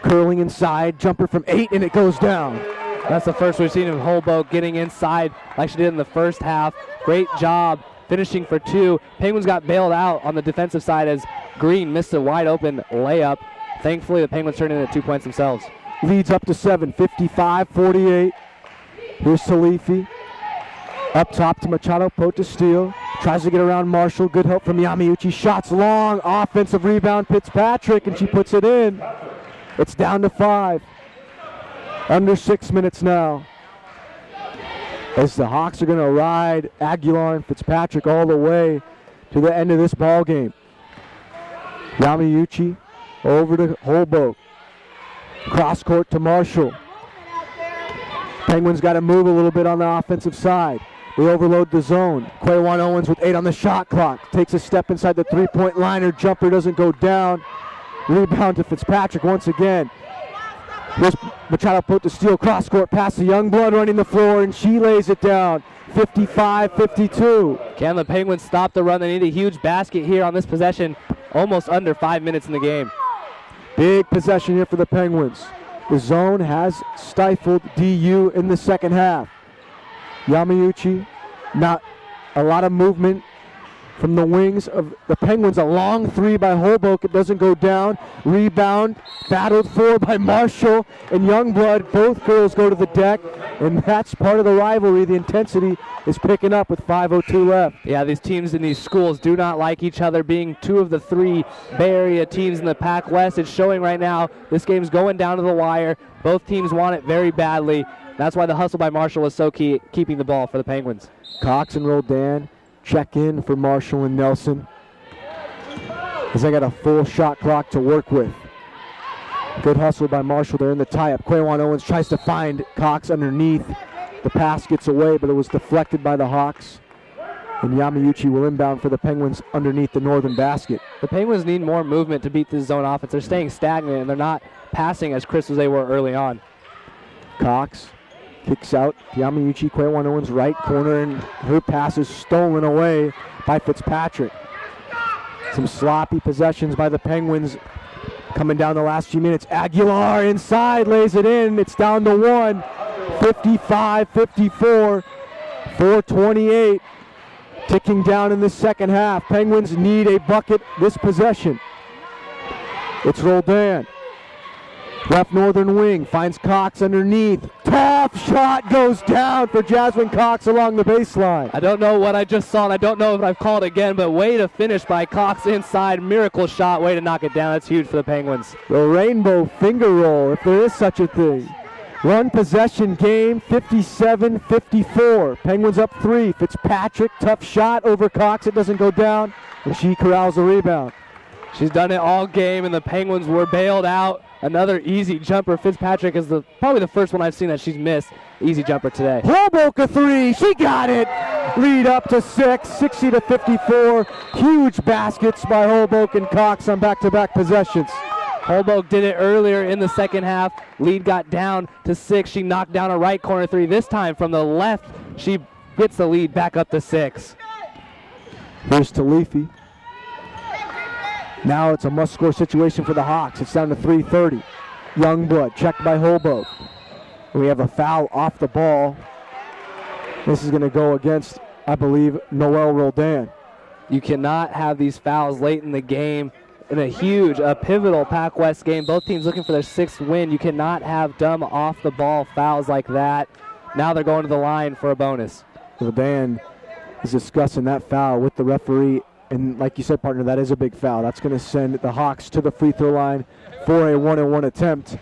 Curling inside. Jumper from 8, and it goes down. That's the first we've seen of Holbrook getting inside like she did in the first half. Great job finishing for 2. Penguins got bailed out on the defensive side as Green missed a wide open layup. Thankfully, the Penguins turned into 2 points themselves. Leads up to 7, 55-48. Here's Talifi. Up top to Machado Potesteel. Tries to get around Marshall. Good help from Yamauchi. Shots long. Offensive rebound. Fitzpatrick, and she puts it in. It's down to 5. Under 6 minutes now. As the Hawks are going to ride Aguilar and Fitzpatrick all the way to the end of this ball game. Yamauchi over to Holbrook. Cross court to Marshall. Penguins got to move a little bit on the offensive side. They overload the zone. Quaywan Owens with 8 on the shot clock. Takes a step inside the three-point line. Her jumper doesn't go down. Rebound to Fitzpatrick once again. Here's Machado Potesteel. Cross-court pass to Youngblood running the floor, and she lays it down. 55-52. Can the Penguins stop the run? They need a huge basket here on this possession. Almost under 5 minutes in the game. Big possession here for the Penguins. The zone has stifled DU in the second half. Yamauchi, not a lot of movement from the wings of the Penguins. A long 3 by Holbrook. It doesn't go down. Rebound battled for by Marshall and Youngblood. Both girls go to the deck, and that's part of the rivalry. The intensity is picking up with 5:02 left. Yeah, these teams in these schools do not like each other, being 2 of the 3 Bay Area teams in the Pac West. It's showing right now. This game's going down to the wire. Both teams want it very badly. That's why the hustle by Marshall was so key, keeping the ball for the Penguins. Cox and Roldan check in for Marshall and Nelson, as they got a full shot clock to work with. Good hustle by Marshall there in the tie-up. Quaywan Owens tries to find Cox underneath. The pass gets away, but it was deflected by the Hawks. And Yamauchi will inbound for the Penguins underneath the northern basket. The Penguins need more movement to beat this zone offense. They're staying stagnant, and they're not passing as crisp as they were early on. Cox kicks out Yamauchi, Quaywan Owens right corner, and her pass is stolen away by Fitzpatrick. Some sloppy possessions by the Penguins coming down the last few minutes. Aguilar inside, lays it in. It's down to 1. 55-54, 4:28 ticking down in the second half. Penguins need a bucket this possession. It's Roldan. Left northern wing finds Cox underneath. Tough shot goes down for Jasmine Cox along the baseline. I don't know what I just saw, and I don't know if I've called again, but way to finish by Cox inside. Miracle shot, way to knock it down. That's huge for the Penguins. The rainbow finger roll, if there is such a thing. One possession game, 57-54. Penguins up 3. Fitzpatrick, tough shot over Cox. It doesn't go down, and she corrals the rebound. She's done it all game, and the Penguins were bailed out. Another easy jumper. Fitzpatrick is probably the first one I've seen that she's missed. Easy jumper today. Holbrook a 3. She got it. Lead up to 6, 60-54. Huge baskets by Holbrook and Cox on back-to-back possessions. Holbrook did it earlier in the second half. Lead got down to 6. She knocked down a right corner 3. This time from the left, she gets the lead back up to 6. Here's Talifi. Now it's a must-score situation for the Hawks. It's down to 3:30. Youngblood checked by Holbrook. We have a foul off the ball. This is going to go against, I believe, Noelle Roldan. You cannot have these fouls late in the game. In a pivotal Pac West game, both teams looking for their 6th win. You cannot have dumb off-the-ball fouls like that. Now they're going to the line for a bonus. Roldan is discussing that foul with the referee. And like you said, partner, that is a big foul. That's going to send the Hawks to the free throw line for a 1-on-1 attempt.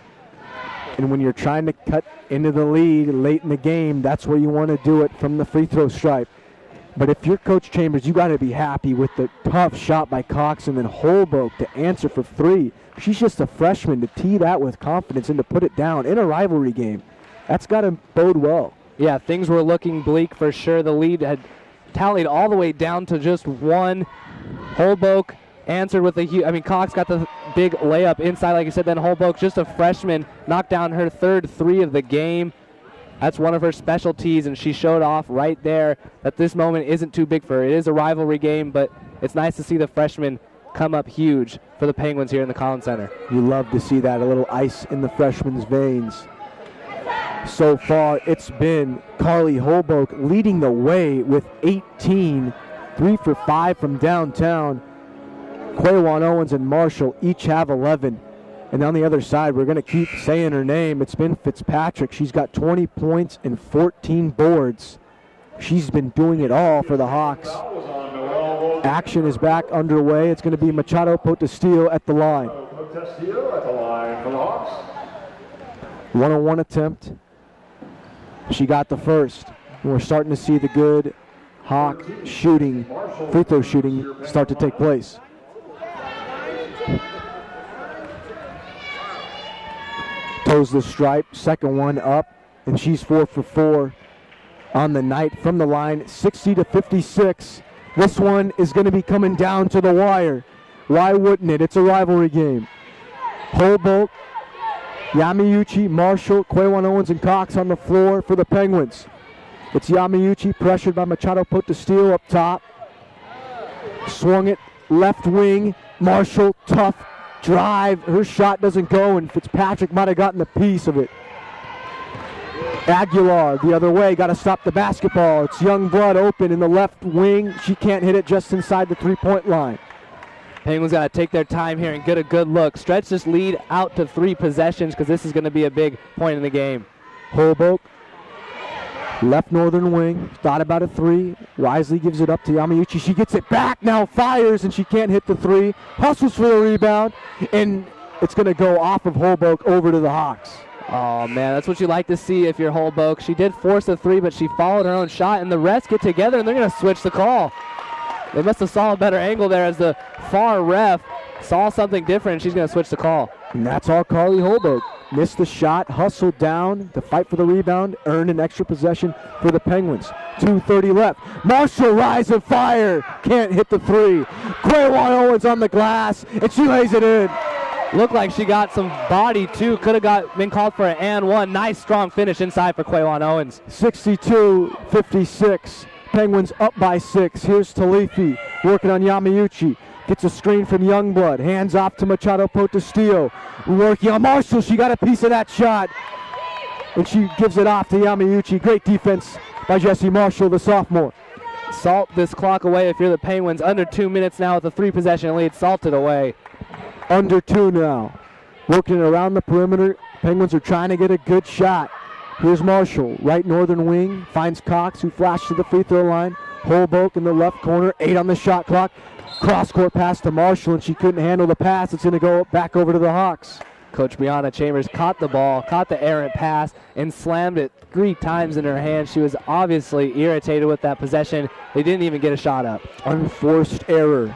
And when you're trying to cut into the lead late in the game, that's where you want to do it, from the free throw stripe. But if you're Coach Chambers, you got to be happy with the tough shot by Cox and then Holbrook to answer for 3. She's just a freshman to tee that with confidence and to put it down in a rivalry game. That's got to bode well. Yeah, things were looking bleak for sure. The lead had tallied all the way down to just 1. Holbrook answered with Cox got the big layup inside, like you said. Then Holbrook, just a freshman, knocked down her 3rd 3 of the game. That's one of her specialties, and she showed off right there that this moment isn't too big for her. It is a rivalry game, but it's nice to see the freshman come up huge for the Penguins here in the Collins Center. You love to see that, a little ice in the freshman's veins. So far, it's been Carly Holbrook leading the way with 18, 3 for 5 from downtown. Quaywan Owens and Marshall each have 11. And on the other side, we're going to keep saying her name. It's been Fitzpatrick. She's got 20 points and 14 boards. She's been doing it all for the Hawks. Action is back underway. It's going to be Machado Potestio at the line. Potestio at the line for the Hawks. 1-on-1 attempt. She got the first. And we're starting to see the good Hawk shooting, free throw shooting, start to take place. Toes the stripe, second one up, and she's 4 for 4 on the night from the line, 60-56. This one is going to be coming down to the wire. Why wouldn't it? It's a rivalry game. Holbrook, Yamauchi, Marshall, Quaywan Owens, and Cox on the floor for the Penguins. It's Yamauchi pressured by Machado Potestio up top. Swung it left wing. Marshall, tough drive. Her shot doesn't go, and Fitzpatrick might have gotten a piece of it. Aguilar the other way, got to stop the basketball. It's Youngblood open in the left wing. She can't hit it just inside the three-point line. Penguins got to take their time here and get a good look. Stretch this lead out to 3 possessions, because this is going to be a big point in the game. Holbrook, left northern wing, thought about a 3. Wisely gives it up to Yamauchi. She gets it back, now fires, and she can't hit the 3. Hustles for the rebound, and it's going to go off of Holbrook over to the Hawks. Oh, man, that's what you like to see if you're Holbrook. She did force the 3, but she followed her own shot, and the rest get together, and they're going to switch the call. They must have saw a better angle there as the far ref saw something different. She's going to switch the call. And that's all Carly Holbrook. Missed the shot, hustled down to fight for the rebound, earned an extra possession for the Penguins. 2:30 left. Marshall, rise and fire. Can't hit the 3. Quaywan Owens on the glass, and she lays it in. Looked like she got some body, too. Could have been called for an and one. Nice, strong finish inside for Quaywan Owens. 62-56. Penguins up by 6. Here's Talifi working on Yamauchi. Gets a screen from Youngblood. Hands off to Machado Potestio. Working on Marshall. She got a piece of that shot. And she gives it off to Yamauchi. Great defense by Jessie Marshall, the sophomore. Salt this clock away if you're the Penguins. Under 2 minutes now with a 3-possession lead. Salt it away. Under 2 now. Working around the perimeter. Penguins are trying to get a good shot. Here's Marshall, right northern wing, finds Cox, who flashed to the free throw line. Holbrook in the left corner, 8 on the shot clock. Cross-court pass to Marshall, and she couldn't handle the pass. It's going to go back over to the Hawks. Coach Brianna Chambers caught the ball, caught the errant pass, and slammed it 3 times in her hand. She was obviously irritated with that possession. They didn't even get a shot up. Unforced error.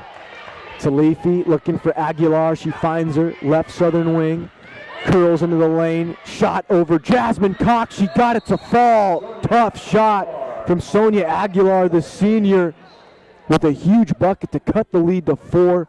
Talifi looking for Aguilar. She finds her, left southern wing. Curls into the lane. Shot over Jasmine Cox. She got it to fall. Tough shot from Sonia Aguilar, the senior, with a huge bucket to cut the lead to 4.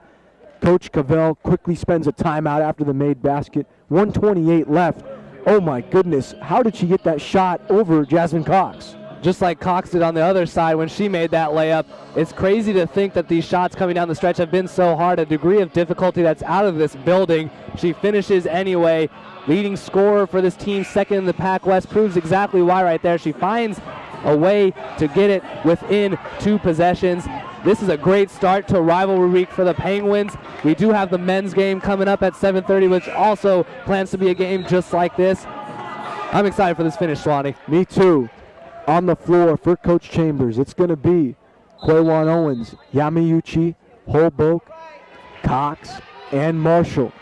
Coach Cavell quickly spends a timeout after the made basket. 1:28 left. Oh my goodness, how did she get that shot over Jasmine Cox? Just like Cox did on the other side when she made that layup. It's crazy to think that these shots coming down the stretch have been so hard, a degree of difficulty that's out of this building. She finishes anyway. Leading scorer for this team, second in the Pac West, proves exactly why right there. She finds a way to get it within 2 possessions. This is a great start to rivalry week for the Penguins. We do have the men's game coming up at 7:30, which also plans to be a game just like this. I'm excited for this finish, Swanee. Me too. On the floor for Coach Chambers, it's going to be Quaywan Owens, Yamauchi, Holbrook, Cox, and Marshall.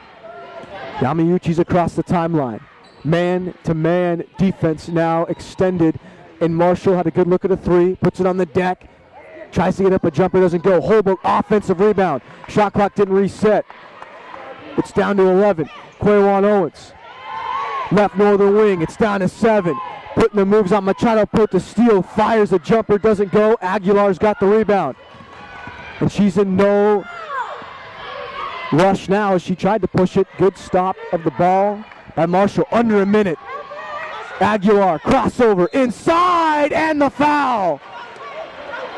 Yamauchi's across the timeline. Man-to-man defense now extended, and Marshall had a good look at a 3, puts it on the deck, tries to get up a jumper, doesn't go. Holbrook, offensive rebound. Shot clock didn't reset. It's down to 11. Quaywan Owens, left northern wing, it's down to 7. Putting the moves on Machado, put the steal, fires a jumper, doesn't go. Aguilar's got the rebound. And she's in no rush now as she tried to push it. Good stop of the ball by Marshall. Under a minute. Aguilar, crossover, inside, and the foul.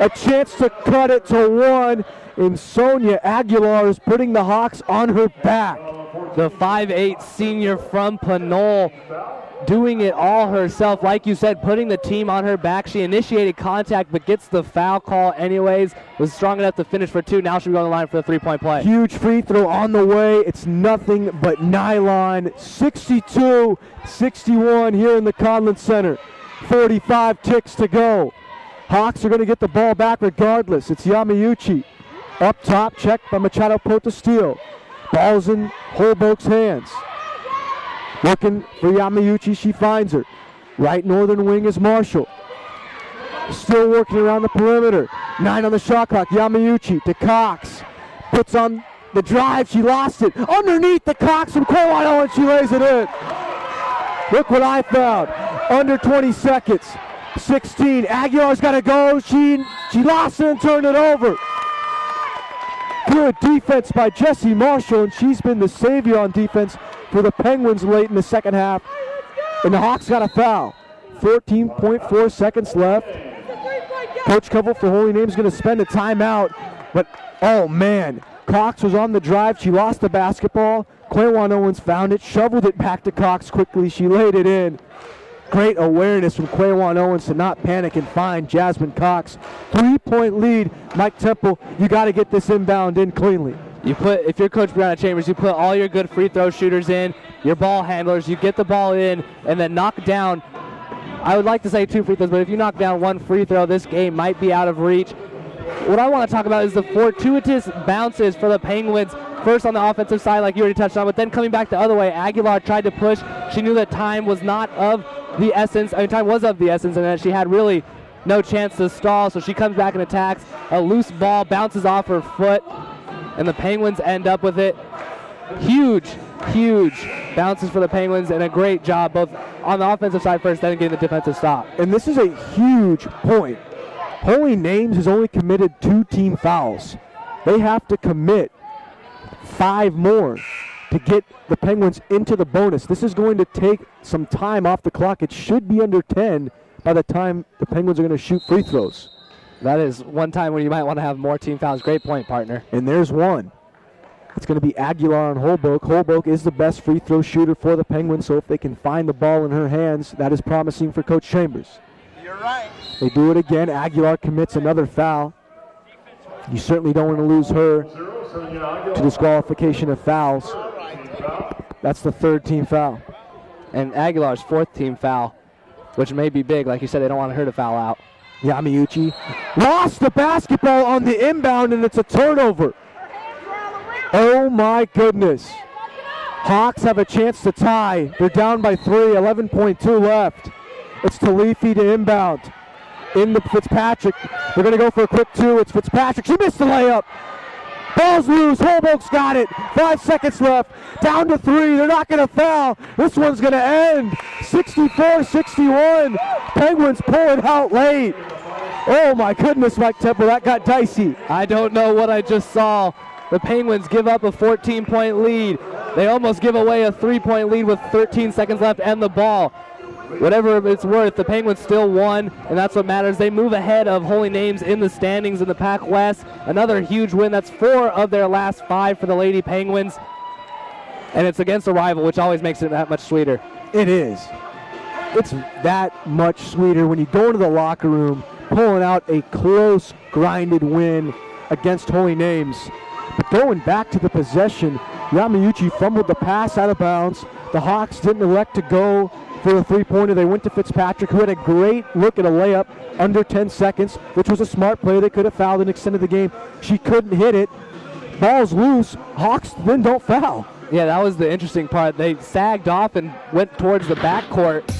A chance to cut it to 1, and Sonia Aguilar is putting the Hawks on her back. The 5'8" senior from Pinole doing it all herself. Like you said, putting the team on her back. She initiated contact but gets the foul call anyways. Was strong enough to finish for 2. Now she'll go on the line for the 3-point play. Huge free throw on the way. It's nothing but nylon. 62-61 here in the Conlon Center. 45 ticks to go. Hawks are going to get the ball back regardless. It's Yamauchi. Up top, checked by Machado Potesteel. Ball's in Holbrook's hands. Looking for Yamauchi, she finds her. Right northern wing is Marshall. Still working around the perimeter. 9 on the shot clock. Yamauchi to Cox. Puts on the drive. She lost it. Underneath the Cox from Quaywan Owens. She lays it in. Look what I found. Under 20 seconds. 16. Aguilar's got to go. She lost it and turned it over. Good defense by Jessie Marshall, and she's been the savior on defense for the Penguins late in the second half. And the Hawks got a foul. 14.4 seconds left. Coach Covell for Holy Name is going to spend a timeout. But, oh man, Cox was on the drive. She lost the basketball. Quaywan Owens found it, shoveled it back to Cox quickly. She laid it in. Great awareness from Quaywan Owens to not panic and find Jasmine Cox. 3-point lead. Mike Temple, you got to get this inbound in cleanly. If you're Coach Brianna Chambers, you put all your good free throw shooters in, your ball handlers, you get the ball in, and then knock down, I would like to say 2 free throws, but if you knock down 1 free throw, this game might be out of reach. What I want to talk about is the fortuitous bounces for the Penguins. First on the offensive side, like you already touched on, but then coming back the other way, Aguilar tried to push. She knew that time was not of the essence. Time was of the essence, and that she had really no chance to stall, so she comes back and attacks. A loose ball bounces off her foot, and the Penguins end up with it. Huge bounces for the Penguins, and a great job both on the offensive side first, then getting the defensive stop. And this is a huge point. Holy Names has only committed 2 team fouls. They have to commit 5 more to get the Penguins into the bonus. This is going to take some time off the clock. It should be under 10 by the time the Penguins are going to shoot free throws. That is one time when you might want to have more team fouls. Great point, partner. And there's one. It's going to be Aguilar on Holbrook. Holbrook is the best free throw shooter for the Penguins, so if they can find the ball in her hands, that is promising for Coach Chambers. You're right. They do it again. Aguilar commits another foul. You certainly don't want to lose her to disqualification of fouls. That's the third team foul. And Aguilar's fourth team foul, which may be big. Like you said, they don't want her to foul out. Yamauchi lost the basketball on the inbound, and it's a turnover. Oh my goodness. Hawks have a chance to tie. They're down by 3, 11.2 left. It's Talifi to inbound. In the Fitzpatrick. They're going to go for a quick 2. It's Fitzpatrick. She missed the layup. Ball's loose. Holbrook's got it. 5 seconds left. Down to 3. They're not going to foul. This one's going to end. 64-61. Penguins pull it out late. Oh my goodness, Mike Temple. That got dicey. I don't know what I just saw. The Penguins give up a 14-point lead. They almost give away a 3-point lead with 13 seconds left and the ball. Whatever it's worth, the Penguins still won, and that's what matters. They move ahead of Holy Names in the standings in the Pac West. Another huge win. That's 4 of their last 5 for the Lady Penguins. And it's against a rival, which always makes it that much sweeter. It is. It's that much sweeter when you go into the locker room pulling out a close, grinded win against Holy Names. But going back to the possession, Yamauchi fumbled the pass out of bounds. The Hawks didn't elect to go for the three-pointer. They went to Fitzpatrick, who had a great look at a layup under 10 seconds, which was a smart play. They could have fouled and extended the game. She couldn't hit it. Ball's loose. Hawks then don't foul. Yeah, that was the interesting part. They sagged off and went towards the backcourt.